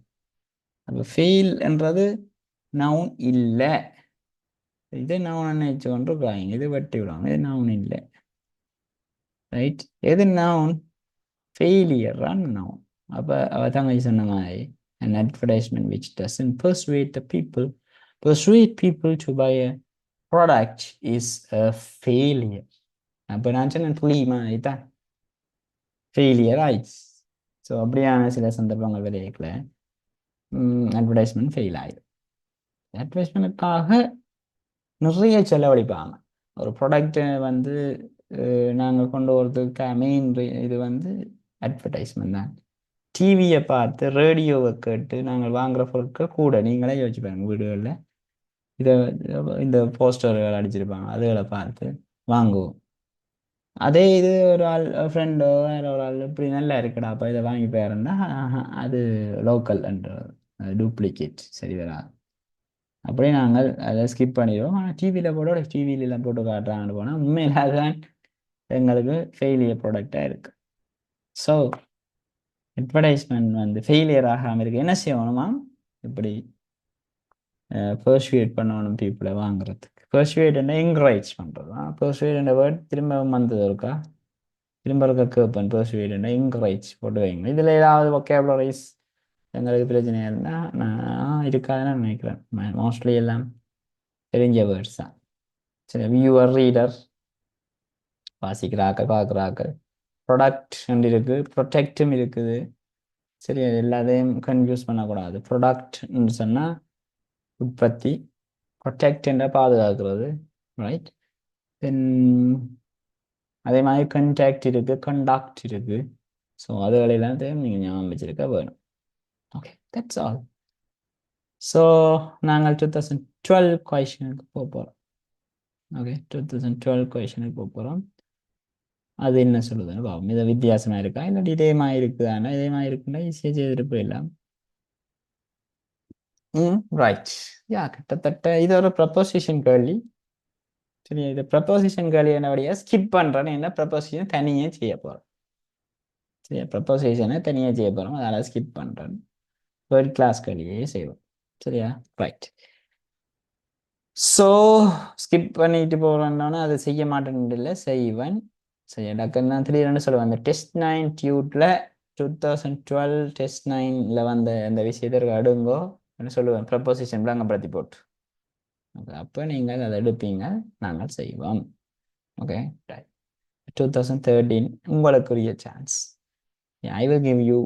Speaker 1: அப்போ ஃபெயில் என்றது நவுன் இல்லை. இது நவுன் நினைச்சு கொண்டிருக்கிறாங்க, இது வெட்டி விடுவாங்க, இது நவுன் இல்லை. ரைட், எது நவுன்? ஃபெயிலியர் தான் நவுன். அப்போ அவ தங்கச்சி சொன்ன மாதிரி an advertisement which doesn't persuade people to buy a product is a failure. அப்போ நான் சொன்னேன் புரியுமா, இதுதான் ஃபெயிலியர் ஆயிடுச்சு. ஸோ அப்படியான சில சந்தர்ப்பங்கள் விளையாடல அட்வர்டைஸ்மெண்ட் ஃபெயில் ஆயிடும். அட்வர்டைஸ்மெண்ட்டுக்காக நிறைய செலவழிப்பாங்க. ஒரு ப்ராடக்டை வந்து நாங்கள் கொண்டு வரதுக்கு மெயின் இது வந்து அட்வர்டைஸ்மெண்ட் தான். டிவியை பார்த்து ரேடியோவை கேட்டு நாங்கள் வாங்குற பொருட்கள் கூட. நீங்களே யோசிச்சு பாருங்க, வீடுகளில் இதை இந்த போஸ்டர்கள் அடிச்சிருப்பாங்க, அதுகளை பார்த்து வாங்குவோம். அதே இது ஒரு ஆள் ஃப்ரெண்டோ வேற ஒரு ஆள் இப்படி நல்லா இருக்குடா அப்போ இதை வாங்கி போயிருந்தா அது லோக்கல் என்ற டூப்ளிகேட் சரி வராது. அப்படியே நாங்கள் அதை ஸ்கிப் பண்ணிடுவோம். ஆனால் டிவியில் போட டிவியிலலாம் போட்டு காட்டுறாங்கன்னு போனால் உண்மையில் அதுதான் எங்களுக்கு ஃபெயிலியர் ப்ராடக்டாக இருக்கு. ஸோ அட்வர்டைஸ்மெண்ட் வந்து ஃபெயிலியர் ஆகாமல் இருக்கு என்ன செய்யணுமா? இப்படி பர்சுவேட் பண்ணணும் பீப்புளை வாங்குறதுக்கு. பர்சுவேட் என்ன என்கரேஜ் பண்ணுறது. பர்சுவேட் என்ற வேர்ட் திரும்ப வந்தது இருக்கா? திரும்ப இருக்க கேட்பேன். பர்சுவேட் என்ன என்கரேஜ் போட்டு வைங்க. இதில் ஏதாவது ஒகேபுலரிஸ் எங்களுக்கு பிரச்சனை இருந்தால் நான் இருக்காதுன்னு நான் நினைக்கிறேன். மோஸ்ட்லி எல்லாம் தெரிஞ்ச வேர்ட்ஸ் தான். சரி, வியூவர் ரீடர் வாசிக்கிறாக்கள் பார்க்குறாக்கள். ப்ரொடக்ட் இருக்கு, ப்ரொடெக்டும் இருக்குது. சரி, எல்லாத்தையும் கன்ஃபியூஸ் பண்ணக்கூடாது. ப்ரொடக்ட்னு சொன்னால் உற்பத்தி, ப்ரொடெக்ட் என்ற பாதுகாக்கிறது, ரைட். தென் அதே மாதிரி கண்டாக்ட் இருக்கு, கண்டாக்ட் இருக்கு. ஸோ அதுகள் எல்லாத்தையும் நீங்கள் ஞாபகம் வச்சிருக்க வேணும். Okay, that's all. ஸோ நாங்கள் 2012 கொஷனுக்கு போக போகிறோம். ஓகே, 2012 கொஷனுக்கு போக போகிறோம். அது என்ன சொல்லுதுன்னு பார்ப்போம். இது வித்தியாசமாக இருக்கா இல்லாட்டி இதேமாக இருக்குதானா? இதேமாக இருக்குன்னா ஈஸியாக செய்துட்டு போயிடலாம். ரைட். யா, கிட்டத்தட்ட இது ஒரு ப்ரப்போசிஷன் கேள்வி. சரி, இது ப்ரப்போசிஷன் கேள்வி என்னபடியா ஸ்கிப் பண்ணுறேன்னு என்ன ப்ரப்போசிஷன் தனியாக செய்ய போகிறோம். சரியா, ப்ரப்போசிஷனை தனியாக செய்ய போகிறோம், அதனால் ஸ்கிப் பண்ணுறேன். தேர்ட் கிளாஸ் கேள்வியே செய்வோம். சரியா, ரைட். ஸோ ஸ்கிப் பண்ணிட்டு போகிறோன்னா அது செய்ய மாட்டேன்னு இல்லை, செய்வேன். சரி, டக்குன்னு நான் திடீர்னு சொல்லுவேன். அந்த டெஸ்ட் 9 டியூட்டில் 2012 டெஸ்ட் 9ல் வந்த அந்த விஷயத்திற்கு அடுங்கோ சொல்லுவேன், ப்ரப்போசிஷன் விளங்கப்படுத்தி போட்டு. ஓகே, அப்போ நீங்கள் அதை எடுப்பீங்க, நாங்கள் செய்வோம். ஓகே, 2013 உங்களுக்குரிய chance. I will give you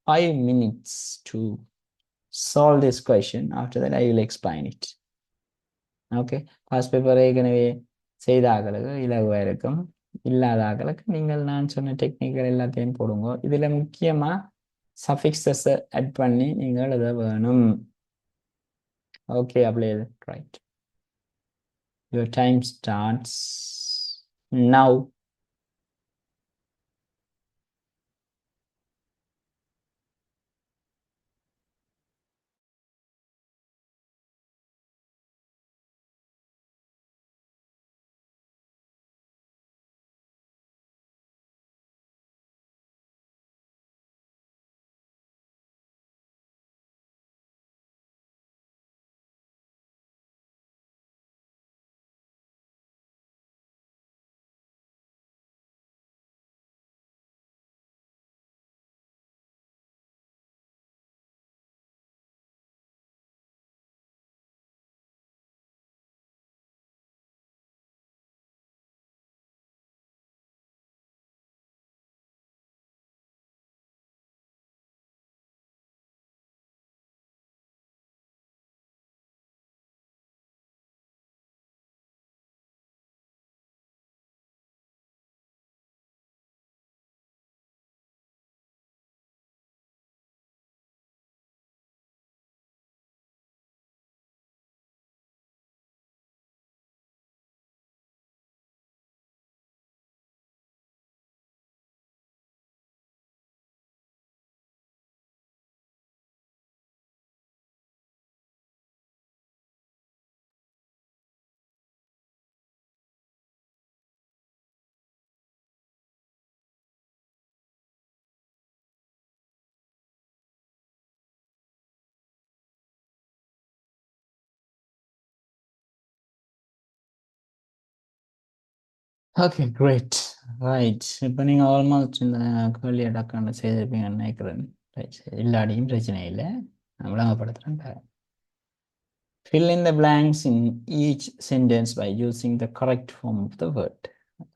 Speaker 1: 5 minutes to solve this question. After that, I will explain it. Okay, past paper ஏற்கனவே செய்த ஆக்களுக்கு இலகுவாக இருக்கும். இல்லாத ஆக்களுக்கு நீங்கள் நான் சொன்ன டெக்னிக்கல் எல்லாத்தையும் போடுங்க. இதில் முக்கியமாக சஃபிக்ஸஸை ஆட் பண்ணி நீங்கள் எழுத வேணும். ஓகே, அப்படியே right. Your time starts now. Okay, great. Right, இப்போ நீங்கள் ஆல்மோஸ்ட் இந்த கேள்வி அடக்கான செய்திருப்பீங்கன்னு நினைக்கிறேன். ரைட், இல்லாடியும் பிரச்சனை இல்லை, நான் விளங்கப்படுத்துகிறேன். Fill in the blanks in each sentence by using the correct form of the word.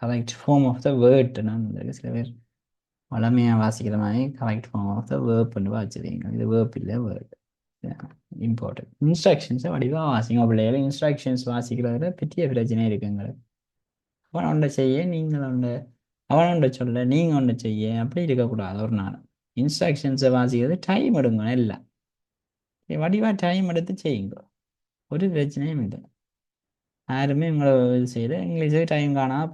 Speaker 1: Correct form of the word. நான் சில பேர் வளமையாக வாசிக்கிற மாதிரி கரெக்ட் ஃபார்ம் ஆஃப் த வேர்ப்னு வாசிக்கிறீங்க. இது வேர்ப் இல்லை, வேர்ட். இம்பார்ட்டன்ட். இன்ஸ்ட்ரக்ஷன்ஸை வடிவாக வாசிங்க. பிள்ளைகள் இன்ஸ்ட்ரக்ஷன்ஸ் வாசிக்கிறதுல பெரிய பிரச்சனை இருக்குங்க. ஒன்றை செய்ய நீங்கள் ஒன்றை அவன் ஒன்று சொல்ல நீங்க ஒன்று செய்ய அப்படி இருக்கக்கூடாது ஒரு நாள். இன்ஸ்ட்ரக்ஷன்ஸை வாசிக்கிறது டைம் எடுங்க எல்லாம். வடிவா டைம் எடுத்து செய்யுங்க. ஒரு பிரச்சனையும் இல்லை. யாருமே உங்களை இது செய்யல இங்கிலீஷு டைம் காணாம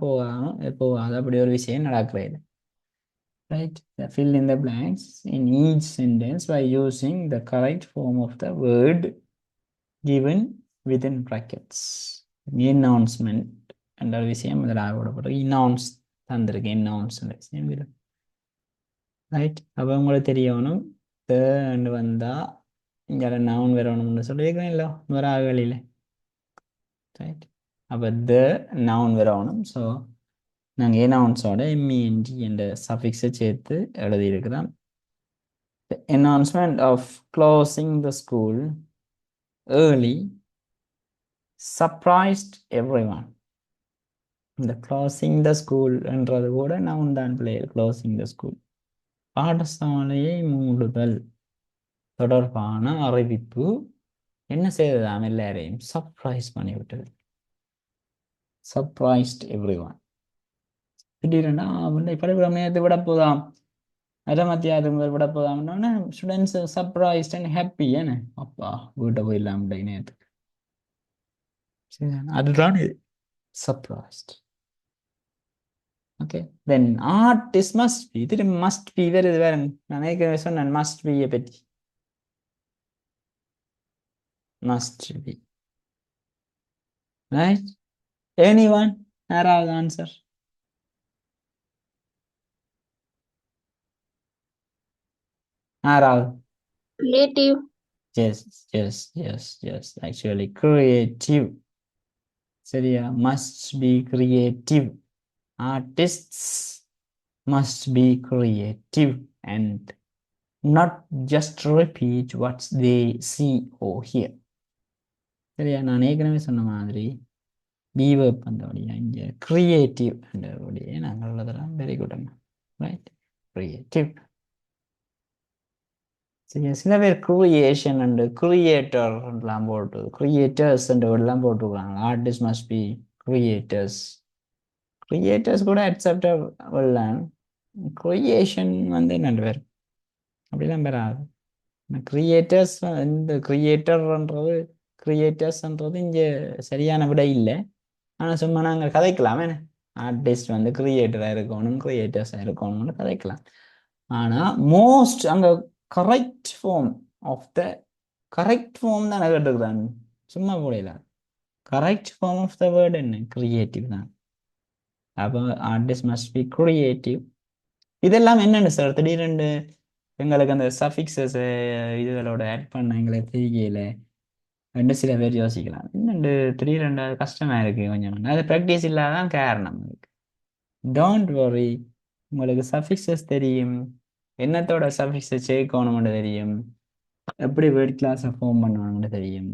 Speaker 1: போகாது அப்படி ஒரு விஷயம் நடக்கிறது. Right? Fill in the blanks in each sentence by using the correct form of the word given within brackets. Announcement என்ற ஒரு விஷயம் முதலாக போடப்படும். இனௌன்ஸ் தந்திருக்கு. இனௌன்ஸ் விஷயம் வரும். ரைட். அப்போ உங்களுக்கு தெரியணும் தேன்னு வந்தா இங்கே நவுன் வரணும்னு சொல்லியிருக்கிறேன் இல்லை வர ஆகலில். ரைட். அப்போ த நவுன் வரணும். ஸோ நாங்கள் என்னவுன்ஸோட எம்இஎன்டி என்ற சஃபிக்ஸை சேர்த்து எழுதியிருக்கிறோம். The announcement of closing the school early surprised everyone. இந்த closing the school என்றது கூட நவுன் தான் பிள்ளைகள். closing the school பாடசாலையை மூடுதல் தொடர்பான அறிவிப்பு என்ன செய்ததாம் எல்லாரையும் சர்ப்ரைஸ் பண்ணிவிட்டது. Surprised everyone. திடீரென்னா பள்ளிக்கூடம் நேரத்தை விட போதாம் அரை மத்தியாவது முதல் விட போதாம்னா ஸ்டூடெண்ட்ஸ் சர்ப்ரைஸ்ட் அண்ட் ஹாப்பி ஏன்னு அப்பா வீட்டை போயிடலாம் நேரத்துக்கு. சரி அதுதான் surprised. Okay then artist must be. இது மஸ்ட் பி வேறு இது வேற. நான் ஏற்கனவே சொன்னேன் மஸ்ட் பியை பற்றி. must be. Right? Anyone? யாராவது ஆன்சர்? யாராவது?
Speaker 2: Creative.
Speaker 1: Yes, yes, yes, yes. Actually, creative. சரியா? Must be creative. Artists must be creative and not just repeat what they see or hear. சரியா? நான் ஏற்கனவே சொன்ன மாதிரி பீவர்ப் வந்தபடியா இங்கே கிரியேட்டிவ் என்றபடியே நாங்கள் எழுதலாம். வெரி குட் அம்மா. ரைட். கிரியேட்டிவ். சரியா? சில பேர் கிரியேஷன் அண்டு கிரியேட்டர்லாம் போட்டு கிரியேட்டர்ஸ் எல்லாம் போட்டுருக்காங்க. Artist must B creators. Creators கூட அக்செப்டபிள் தான். கிரியேஷன் வந்து நல்ல பேர் அப்படிலாம் பெறாது. கிரியேட்டர்ஸ் இந்த கிரியேட்டர்ன்றது கிரியேட்டர்ஸ்ன்றது இங்கே சரியான விட இல்லை. ஆனால் சும்மா நாங்கள் கதைக்கலாமே. ஆர்டிஸ்ட் வந்து கிரியேட்டராக இருக்கணும் கிரியேட்டர்ஸாக இருக்கணும்னு கதைக்கலாம். ஆனால் மோஸ்ட் அங்கே correct form of the correct form தான் கேட்டுருக்குறான். சும்மா போடல. Correct form of the word என்ன? கிரியேட்டிவ் தான். அப்போ ஆர்டிஸ்ட் மஸ்ட் பி கிரியேட்டிவ். இதெல்லாம் என்னென்னு சார் திடீரெண்டு எங்களுக்கு அந்த சஃபிக்ஸஸ் இதுகளோட ஆட் பண்ண எங்களுக்கு தெரியல ரெண்டு சில பேர் யோசிக்கலாம். இன்னும் திடீரெண்டு கஷ்டமாக இருக்குது கொஞ்சம். அது ப்ராக்டிஸ் இல்லாதான் காரணம் இருக்கு. Don't worry. உங்களுக்கு சஃபிக்ஸஸ் தெரியும். என்னத்தோட சஃபிக்ஸை சேர்க்கணும்னு தெரியும். எப்படி வேர்ட் கிளாஸை ஃபார்ம் பண்ணணும்னு தெரியும்.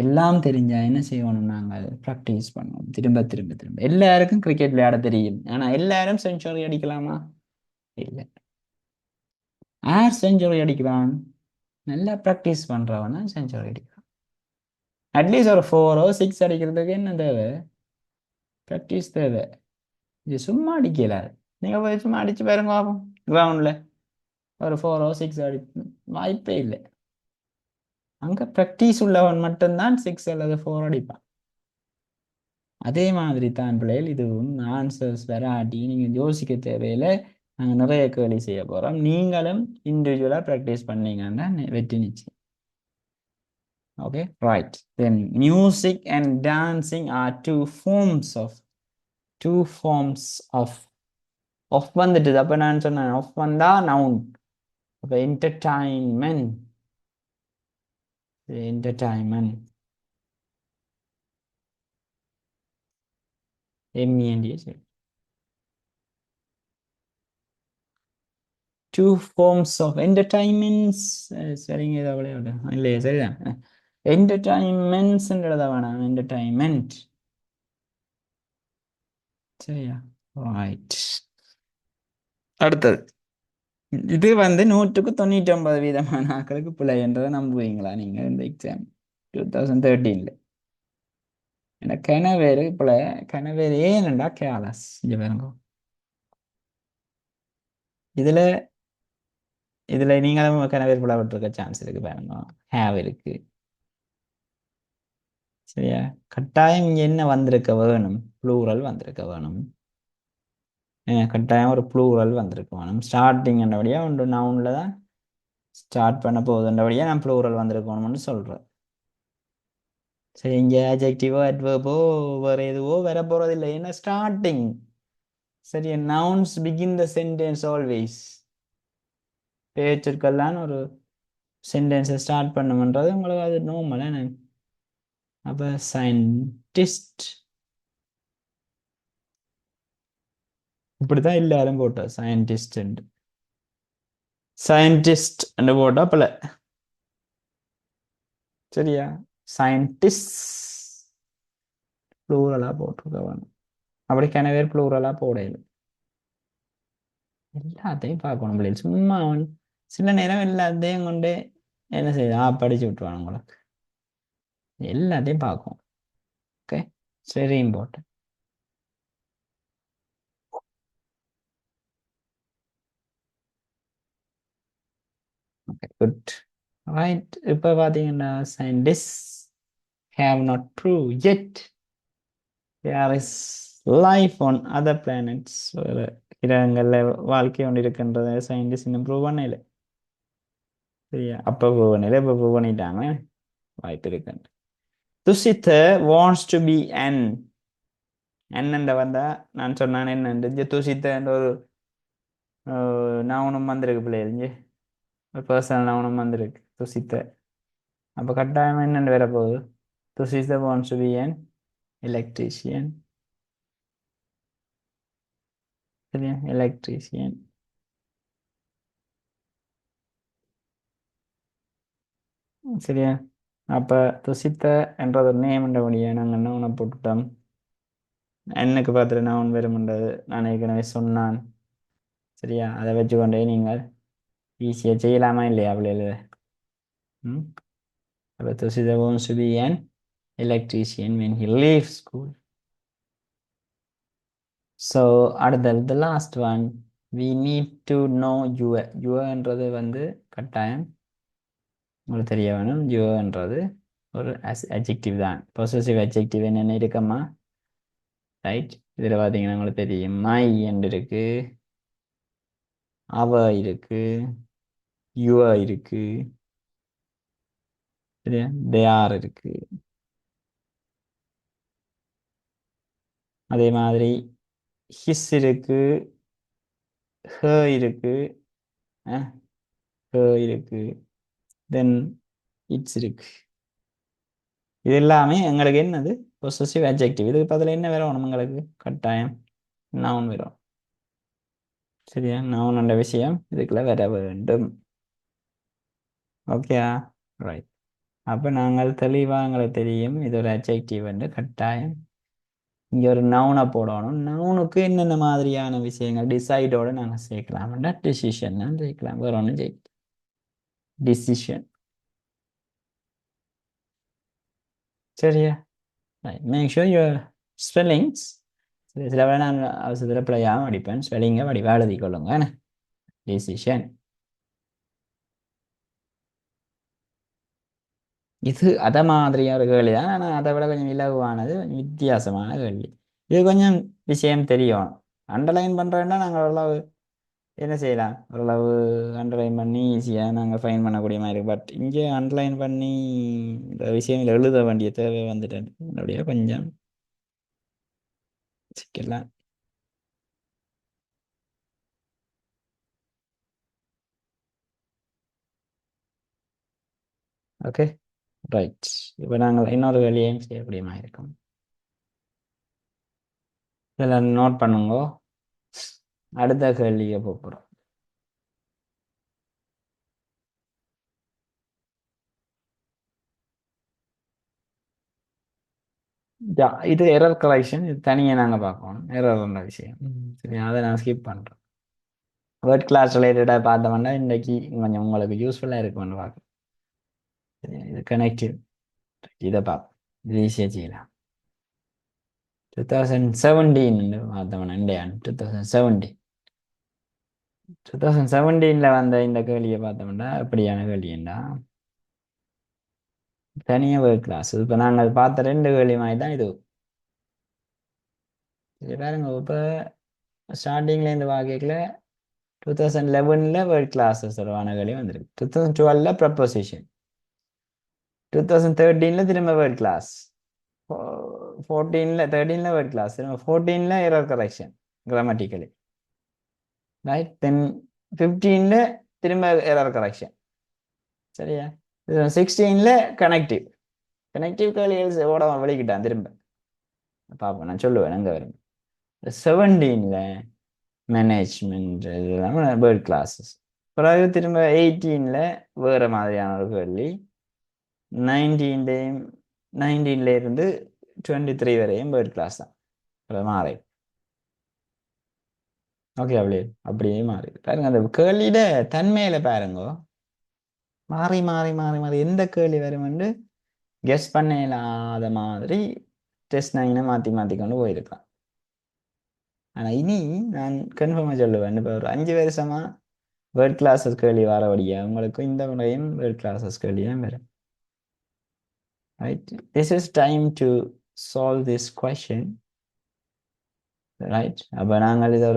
Speaker 1: எல்லாம் தெரிஞ்சா என்ன செய்யணும்? நாங்கள் ப்ராக்டிஸ் பண்ணுவோம் திரும்ப திரும்ப திரும்ப. எல்லாருக்கும் கிரிக்கெட் விளையாட தெரியும். ஆனால் எல்லாரும் செஞ்சுரி அடிக்கலாமா? இல்லை. யார் செஞ்சுரி அடிக்கிறான்? நல்லா ப்ராக்டிஸ் பண்ணுறவன் தான் செஞ்சுரி அடிக்கிறான். அட்லீஸ்ட் ஒரு 4 or 6 அடிக்கிறதுக்கு என்ன தேவை? ப்ராக்டிஸ் தேவை. இது சும்மா அடிக்கலாது. நீங்கள் போய் சும்மா அடித்து பாருங்க பார்ப்போம். கிரவுண்டில் ஒரு 4 or 6 அடி வாய்ப்பே இல்லை. அங்கே ப்ராக்டிஸ் உள்ளவன் மட்டும்தான் 6 அல்லது 4 அடிப்பான். அதே மாதிரி தான் பிள்ளைகள் இதுவும் ஆன்சர்ஸ் வராட்டி நீங்கள் யோசிக்க தேவையில்லை. நாங்கள் நிறைய கேள்வி செய்ய போகிறோம். நீங்களும் இண்டிவிஜுவலாக ப்ராக்டிஸ் பண்ணீங்கன்னா வெற்றி நிச்சயம். Okay, right. Then music and dancing are two forms of வந்துட்டு. அப்ப நான் சொன்னேன் of வந்தா noun. அப்ப entertainment MEND. Two forms of entertainments. சரிங்க இதை விளையாடு இல்லையா? சரிதான். என்டர்டைன்மெண்ட்ஸ்ன்றத வேணாம். என்டர்டைன்மெண்ட். சரியா? ரைட். அடுத்தது இது வந்து 100% ஆக்களுக்கு பிள்ளை என்றதை நம்புவீங்களா நீங்க? இந்த எக்ஸாம் 2013 எனக்கு கனவேறு பிள்ளை. கனவேறு ஏனண்டா கேலஸ். இங்க பாருங்க இதுல இதுல நீங்களும் கனவே புலப்பட்டிருக்க சான்ஸ் இருக்கு பாருங்க. ஹேவ் இருக்கு. சரியா? கட்டாயம் இங்க என்ன வந்திருக்க வேணும்? ப்ளூரல் வந்திருக்க வேணும். கட்டாயம் ஒரு ப்ளூரல் வந்திருக்க வேணும். ஸ்டார்டிங் என்றபடியா ஒன்று நவுன்ல தான் ஸ்டார்ட் பண்ண போகுதுன்றபடியா நான் ப்ளூரல் வந்திருக்கணும்னு சொல்றேன். சரி, இங்க adjectivo adverbோ வேற எதுவோ வர போறதில்லை. என்ன ஸ்டார்டிங். சரி, nouns begin the sentence always. பேச்சுக்கெல்லாம் ஒரு சென்டென்ஸை ஸ்டார்ட் பண்ணுமன்றது உங்களுக்கு அது நார்மல். அப்ப சயின்டிஸ்ட் இப்படித்தான் எல்லாரும் போட்டா சயின்டிஸ்ட். சயின்டிஸ்ட் போட்டா பல. சரியா? சயின்டிஸ்ட் ப்ளூரலா போட்டிருக்க வேணும். அப்படி கனவேர் ப்ளூரலா போடையில எல்லாத்தையும் பார்க்கணும் பிள்ளைகள். சும்மா சில நேரம் எல்லாத்தையும் கொண்டு என்ன செய்யுது படிச்சு விட்டுருவாங்க உங்களுக்கு. எல்லாத்தையும் பார்க்கும். Okay, very important. Okay, good. Right. இப்போ பார்த்தீங்கன்னா scientists have not proved yet there is life on other planets. வேறு கிரகங்கள்ல வாழ்க்கை ஒன்று இருக்கின்றத சயின்டிஸ்ட் இன்னும் ப்ரூவ் பண்ணல. சரியா? அப்போ ப்ரூவ் பண்ணல, இப்போ ப்ரூவ் பண்ணிட்டாங்க. வாய்ப்பு இருக்கு. துஷித் வாண்ட்ஸ் டு பி அன் என்னண்ட வந்தா நான் சொன்னான் என்ன துஷித்த ஒரு நவனம் வந்திருக்கு பிள்ளைங்க. ஒரு பர்சனல் நவனம் வந்திருக்கு துஷித்த. அப்போ கட்டாயம் என்னென்னு வர போகுது? Thushitha wants to be an electrician. சரியா? எலக்ட்ரீஷியன். சரியா? அப்போ துஷித்த என்றது ஒரு நேம் என்றபடியே நாங்கள் நவனை போட்டுட்டோம். என்னக்கு பார்த்துட்டு நவன் வரும்ன்றது நான் ஏற்கனவே சொன்னான். சரியா? அதை வச்சுக்கொண்டே நீங்கள் ஈஸியாக செய்யலாமா இல்லையா பிள்ளைகள்? ம். அப்போ Thushitha wants to be an electrician when he leaves school. So அடுத்தது the last one, we need to know your என்றது கட்டாயம் உங்களுக்கு தெரிய வேணும். என்றது ஒரு adjective தான். possessive adjective என்னென்ன இருக்கம்மா? ரைட். இதில் பார்த்தீங்கன்னா உங்களுக்கு தெரியும். மை என்று இருக்கு, அவ இருக்கு, யுவர் இருக்கு, சரியா? தேர் இருக்கு. அதே மாதிரி ஹிஸ் இருக்கு, ஹ இருக்கு, ஹ இருக்கு, தென் இட்ஸ் இருக்கு. இது எல்லாமே எங்களுக்கு என்னது? Possessive adjective. இதுக்கு பதில் என்ன வரும் உங்களுக்கு? கட்டாயம் நவுன் வரும். சரியா? நவுன் என்ற விஷயம் இதுக்குள்ள வர வேண்டும். Okay, right. அப்போ நாங்கள் தெளிவாக எங்களுக்கு தெரியும் இது ஒரு அட்ஜெக்டிவ் என்று. கட்டாயம் இங்கே ஒரு நவுனை போடணும். நவுனுக்கு என்னென்ன மாதிரியான விஷயங்கள் டிசைடோடு நாங்கள் சேர்க்கலாம்னா டிசிஷன் தான் சேர்க்கலாம். வேற ஒன்றும் சேர்க்கலாம். டிசிஷன். சரியா? Right. Make sure your spellings. சில வேலை நான் அவசரத்தில் பிள்ளையாகவும் அடிப்பேன். ஸ்பெல்லிங்கை வடிவாக எழுதி கொள்ளுங்க. டிசிஷன். இது அதை மாதிரியான ஒரு கேள்வி தான். ஆனால் அதை விட கொஞ்சம் இலகுவானது, கொஞ்சம் வித்தியாசமான கேள்வி. இது கொஞ்சம் விஷயம் தெரியும். அண்டர்லைன் பண்ணுறோன்னா நாங்கள் ஓரளவு என்ன செய்யலாம், ஓரளவு அண்டர்லைன் பண்ணி ஈஸியாக நாங்கள் ஃபைன் பண்ணக்கூடிய மாதிரி இருக்கு. பட் இங்கே அண்டர்லைன் பண்ணி இந்த விஷயங்கள் எழுத வேண்டிய தேவை வந்துட்டேன். அப்படியே கொஞ்சம் சிக்கலாம். Okay, right. இப்போ நாங்கள் இன்னொரு வேலையையும் செய்யக்கூடியமாக இருக்கும். இதில் நோட் பண்ணுங்க. அடுத்த கேள்வியை போகிறோம். இது எரர் கரெக்ஷன். இது தனியாக நாங்கள் பார்க்கணும். எரர்ன்ற விஷயம். சரி, அதை நான் ஸ்கிப் பண்ணுறேன். வேர்ட் கிளாஸ் ரிலேட்டடாக பார்த்தோம்னா இன்றைக்கி கொஞ்சம் உங்களுக்கு யூஸ்ஃபுல்லாக இருக்கும்னு பார்க்குறேன். சரி, இது கனெக்டிவ். இதை பார்ப்போம். இது ஈஸியாக செய்யலாம். 2017 பார்த்தோம்னா இந்தியா 2017. 2017 வந்த இந்த கேள்வியை பார்த்தோம்னா எப்படியான கேள்வின்னா தனியாக வேர்ல்ட் கிளாஸ். இப்போ நாங்கள் பார்த்த ரெண்டு கேள்வி மாதிரி தான் இது. இது பாருங்க, இப்போ ஸ்டார்டிங்லேருந்து வாக்கிக்கல 2011 வேர்ல்ட் கிளாஸஸ் கேள்வி வந்திருக்கு. 2012 ப்ரப்போசிஷன், 2013 திரும்ப வேர்ல்ட் கிளாஸ், 13 வேர்ல்ட் கிளாஸ், திரும்ப 14 எரர் கரெக்ஷன் கிராமட்டிக்கலி, ரைட். தென் 15 திரும்ப எரர் கரெக்ஷன், சரியா. 16 கனெக்டிவ் கனெக்டிவ் கேள்விகள் ஓட வெளிக்கிட்டான் திரும்ப. பார்ப்போம், நான் சொல்லுவேன் அங்கே வரும். 17 மேனேஜ்மெண்ட் இதெல்லாம் வேர்ல்ட் கிளாஸஸ். பிறகு திரும்ப 18 வேறு மாதிரியான ஒரு கேள்வி. 19 இருந்து 23 வரையும் வேர்ல்ட் கிளாஸ் தான் மாறி. ஓகே, அப்படியே மாறி பாருங்க. அந்த கேள்வியில தன்மையில பாருங்க, மாறி மாறி மாறி மாறி எந்த கேள்வி வருமென்று கெஸ் பண்ண இல்லாத மாதிரி டெஸ்ட் 9 மாற்றி மாற்றி கொண்டு போயிருக்கான். ஆனால் இனி நான் கன்ஃபார்மாக சொல்லுவேன், இப்போ ஒரு 5 வருஷமா வேர்ல்ட் கிளாஸஸ் கேள்வி வரபடியா உங்களுக்கு இந்த முறையும் வேர்ல்ட் கிளாஸஸ் கேள்வி தான் வரும். Right, this is time to solve this question. Right, அப்போ நாங்கள் இதை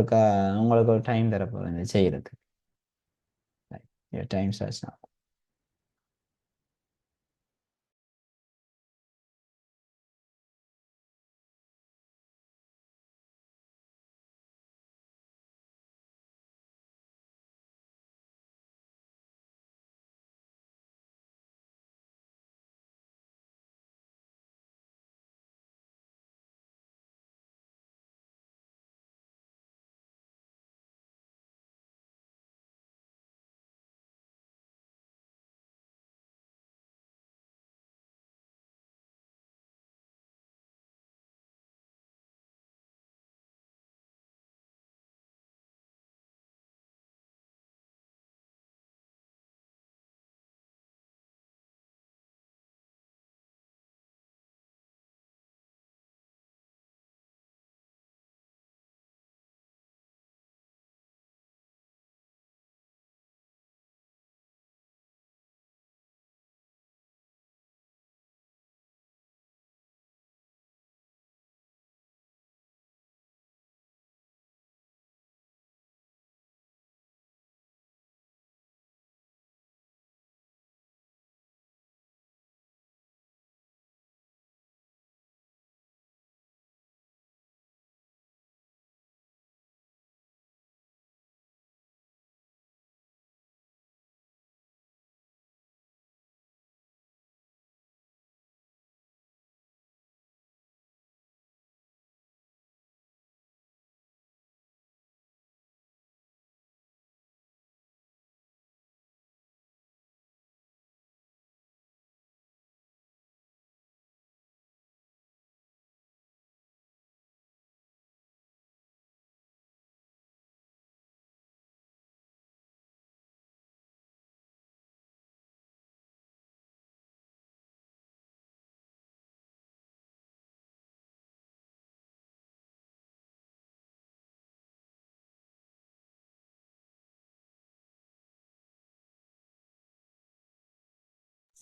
Speaker 1: உங்களுக்கு ஒரு டைம் தரப்போம் இதை செய்யறதுக்கு. Time starts now.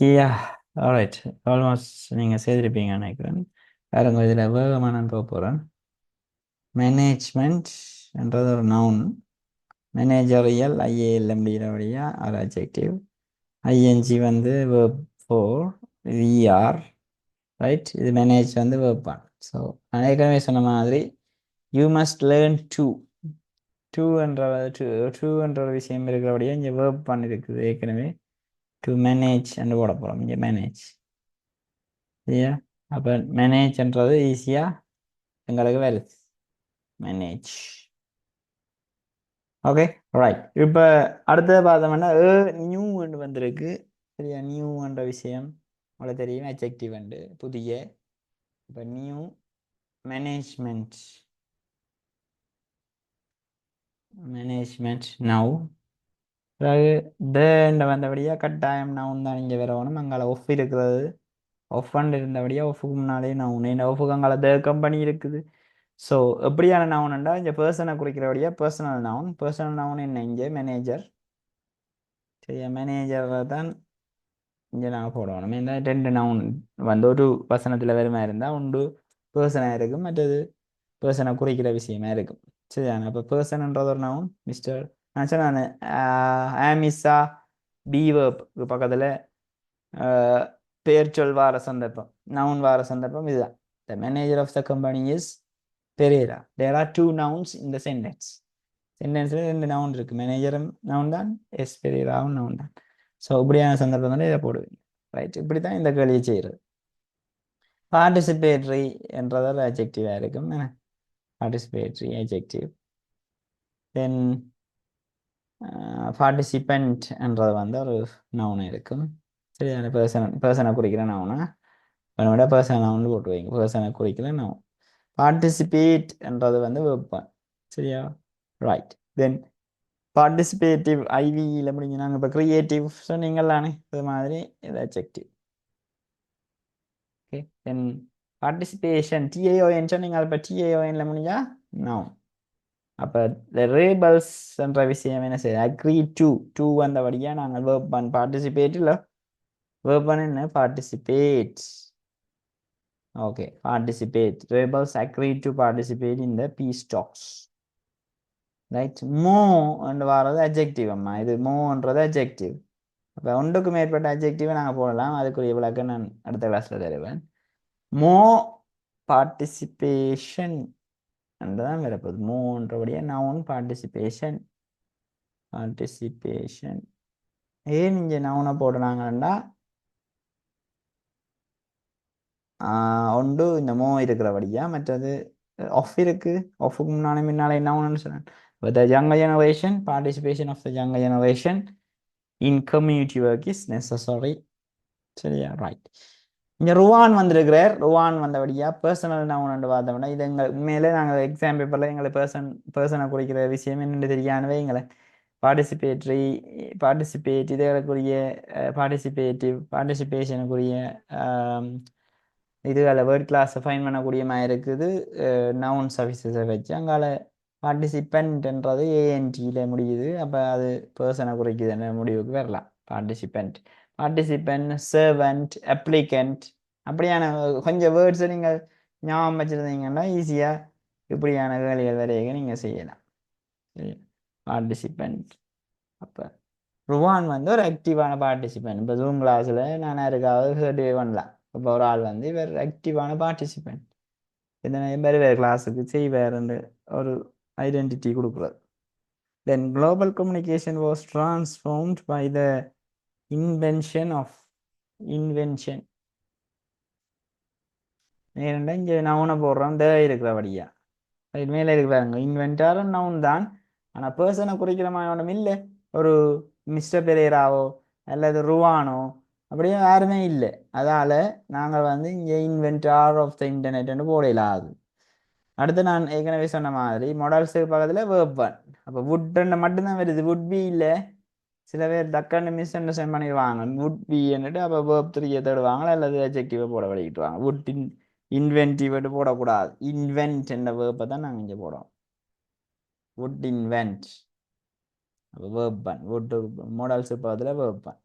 Speaker 1: Yeah, alright, almost நீங்கள் செய்திருப்பீங்க நினைக்கிறேன். பாருங்க, இதில் வேகமாக நான் போக போகிறேன். மேனேஜ்மெண்ட் என்றது ஒரு நவுன். மேனேஜரியல் ஐஏஎல்எம்டியில் வழியா ஒரு அட்ஜெக்டிவ். ஐஎன்ஜி வந்து வேர்ப் 4, விஆர், ரைட். இது மேனேஜ் வந்து வேர்ப் 1. ஸோ நான் ஏற்கனவே சொன்ன மாதிரி you must learn to. To என்ற ஒரு விஷயம் இருக்கிறபடியே இங்கே வேர்ப் 1 இருக்குது ஏற்கனவே. டு மேனேஜ் என்று போட போகிறோம் இங்கே மேனேஜ், சரியா. அப்போ மேனேஜ்ன்றது ஈஸியாக எங்களுக்கு வருது, மேனேஜ். Okay, right. இப்போ அடுத்தது பார்த்தோம்னா நியூ ஒன்று வந்திருக்கு, சரியா. நியூன்ற விஷயம் உங்களுக்கு தெரியும், அட்ஜெக்டிவ் அண்டு புதிய. இப்போ நியூ மேனேஜ்மெண்ட், மேனேஜ்மெண்ட் நவ். பிறகு இந்த வந்தபடியாக கட்டாயம் நவுன் தான் இங்கே வரணும். அங்கே ஒஃப் இருக்கிறது, ஒஃப் அண்ட் இருந்தபடியாக ஒஃபுக்கு முன்னாலே நவுன். இந்த ஒஃபுக்கு அங்கே த கம்பெனி இருக்குது, ஸோ எப்படியான நவுன்டா இங்கே பர்சனை குறிக்கிறபடியா பர்சனல் நவுன் என்ன இங்கே மேனேஜர். சரியா, மேனேஜர் தான் இங்கே நாங்கள் போடணும். இந்த ரெண்டு நவுன் வந்து ஒரு வசனத்தில் வருமா இருந்தால் ஒன்று பர்சனாக இருக்கும், மற்றது பர்சனை குறிக்கிற விஷயமா இருக்கும். சரியா, அப்போ பர்சன்ன்றது ஒரு நவுன். மிஸ்டர் நான் சொன்னேன் ஆமிஸா பீவர்க்கு பக்கத்தில் பெயர் சொல் வார சந்தர்ப்பம், நவுன் வார சந்தர்ப்பம் இதுதான். The manager of the company is Perera. There are two nouns in the sentence. சென்டென்ஸில் ரெண்டு நவுன் இருக்குது, மேனேஜரும் நவுன் தான், எஸ் பெரேராவும் நவுன் தான். ஸோ இப்படியான சந்தர்ப்பம் தான் இதை போடுவீங்க. ரைட், இப்படி தான் இந்த கேள்வியை செய்கிறது. பார்ட்டிசிபேட்ரி என்றதால் அட்ஜெக்டிவாக இருக்கும். பார்ட்டிசிபேட்ரி அட்ஜெக்டிவ். தென் பார்ட்டிசிபெண்ட் என்றது வந்து ஒரு நவுன் இருக்கும். சரி, அந்த பர்சனை குறிக்கிற நவுனா விட பர்சன் நவுன் போட்டு வைங்க. பர்சனை குறிக்கிற நவுன். பார்ட்டிசிபேட் என்றது வந்து வைப்பேன். சரியா, ரைட். தென் பார்ட்டிசிபேட்டிவ் ஐவியில் முடிஞ்சு நாங்கள் இப்போ க்ரியேட்டிவ் சொன்னீங்களானே, அது மாதிரி இது அட்ஜெக்டிவ். ஓகே, தென் பார்ட்டிசிபேஷன் டிஏஓஎன் சொன்னீங்க, இப்போ டிஏஓஎன்ல முடிஞ்சா நவுன். அப்போ ரேபல்ஸ் என்ற விஷயம் என்ன செய்யுது, அக்ரி டு வந்தபடியாக நாங்கள் வேர்பன் பார்ட்டிசிபேட்டில் வேர்பன் என்ன participate. Okay, participate. Rebels agreed to participate in the peace talks. Right, மோ என்று வர்றது அட்ஜெக்டிவ். அம்மா இது மோன்றது அட்ஜெக்டிவ். அப்போ ஒன்றுக்கு மேற்பட்ட அட்ஜெக்டிவை நாங்கள் போடலாம். அதுக்குரிய விளக்கம் நான் அடுத்த கிளாஸில் தருவேன். மோ பார்ட்டிசிபேஷன் என்றுதான் வரப்போகுது. மோன்றபடியே நவுன் பார்ட்டிசிபேஷன். பார்ட்டிசிபேஷன் ஏன் இங்கே நவுனை போடுறாங்கன்னா ஒன்று இந்த மோ இருக்கிறபடியா, மற்றது ஆஃப் இருக்கு. ஆஃபுக்கு முன்னாலே என்ன ஒன்று சொன்னேன், the younger generation, participation of the younger generation in community work is necessary. சரியா, ரைட். இங்கே ருவான் வந்திருக்கிறார். ருவான் வந்தபடியா பர்சனல் நவுன் பார்த்தோம்னா இது எங்கள் உண்மையிலே நாங்கள் எக்ஸாம் பேப்பரில் எங்களை பர்சனை குறிக்கிற விஷயம் என்னென்னு தெரியானவே எங்களை பார்ட்டிசிபேட் இதுகளுக்குரிய பார்ட்டிசிபேஷனுக்குரிய இதுகளை வேர்ட் கிளாஸை ஃபைன் பண்ணக்கூடிய மாதிரி இருக்குது. நவுன் சர்வீசஸை வச்சு அங்கால பார்ட்டிசிபென்ட்ன்றது ஏஎன்டியில் முடியுது. அப்போ அது பர்சனை குறிக்குதுன்ற முடிவுக்கு வரலாம். பார்ட்டிசிபென்ட் சர்வெண்ட் அப்ளிகண்ட் அப்படியான கொஞ்சம் வேர்ட்ஸை நீங்கள் ஞாபகம் வச்சுருந்தீங்கன்னா ஈஸியாக இப்படியான வேலைகள் வரைய நீங்கள் செய்யலாம். பார்ட்டிசிபென்ட். அப்போ ருவான் வந்து ஒரு ஆக்டிவான பார்ட்டிசிபென்ட். இப்போ ஜூம் கிளாஸில் நான் யாருக்காவது சர்டிஃபை பண்ணலாம். இப்போ ஒரு ஆள் வந்து இவர் ஆக்டிவான பார்ட்டிசிபென்ட், இதனை வேறு கிளாஸுக்கு செய்வார்னு ஒரு ஐடென்டிட்டி கொடுக்குறது. Then global communication was transformed by the invention. ஏனெண்டா இங்கே நவுனை போடுறோம் த இருக்கிறபடியா. அது மேலே இருக்கிறாங்க இன்வென்டாரும் நவுன் தான், ஆனால் பர்சனை குறிக்கிற மாதிரி ஒன்றும் இல்லை. ஒரு மிஸ்டர் பெரேராவோ அல்லது ருவானோ அப்படியே யாருமே இல்லை. அதால் நாங்கள் வந்து இங்கே இன்வென்டார் ஆஃப் த இன்டர்நெட்னு போடலாது. அடுத்து நான் ஏற்கனவே சொன்ன மாதிரி மாடல்ஸுக்கு பக்கத்தில் வேர்ப் ஒன். அப்போ வுட்ன்னு மட்டும்தான் வருது, வுட் பி இல்லை. சில பேர் டக்குன்னு மிஸ் அண்டர்ஸ்டாண்ட் பண்ணிடுவாங்க, வுட் பி என்னட்டு அப்போ வேர்ப் 3 தேடுவாங்க அல்லது அட்ஜெக்டிவை போட வழிக்கிட்டுவாங்க. வுட் இன்வென்டிவ் போடக்கூடாது. இன்வென்ட் என்ற வேர்ப்பை தான் நாங்கள் இங்கே போடுறோம். Would invent. அப்போ வேர்ப் ஒன் வுட் மாடல்ஸுக்கு பக்கத்தில் வேர்ப் ஒன்.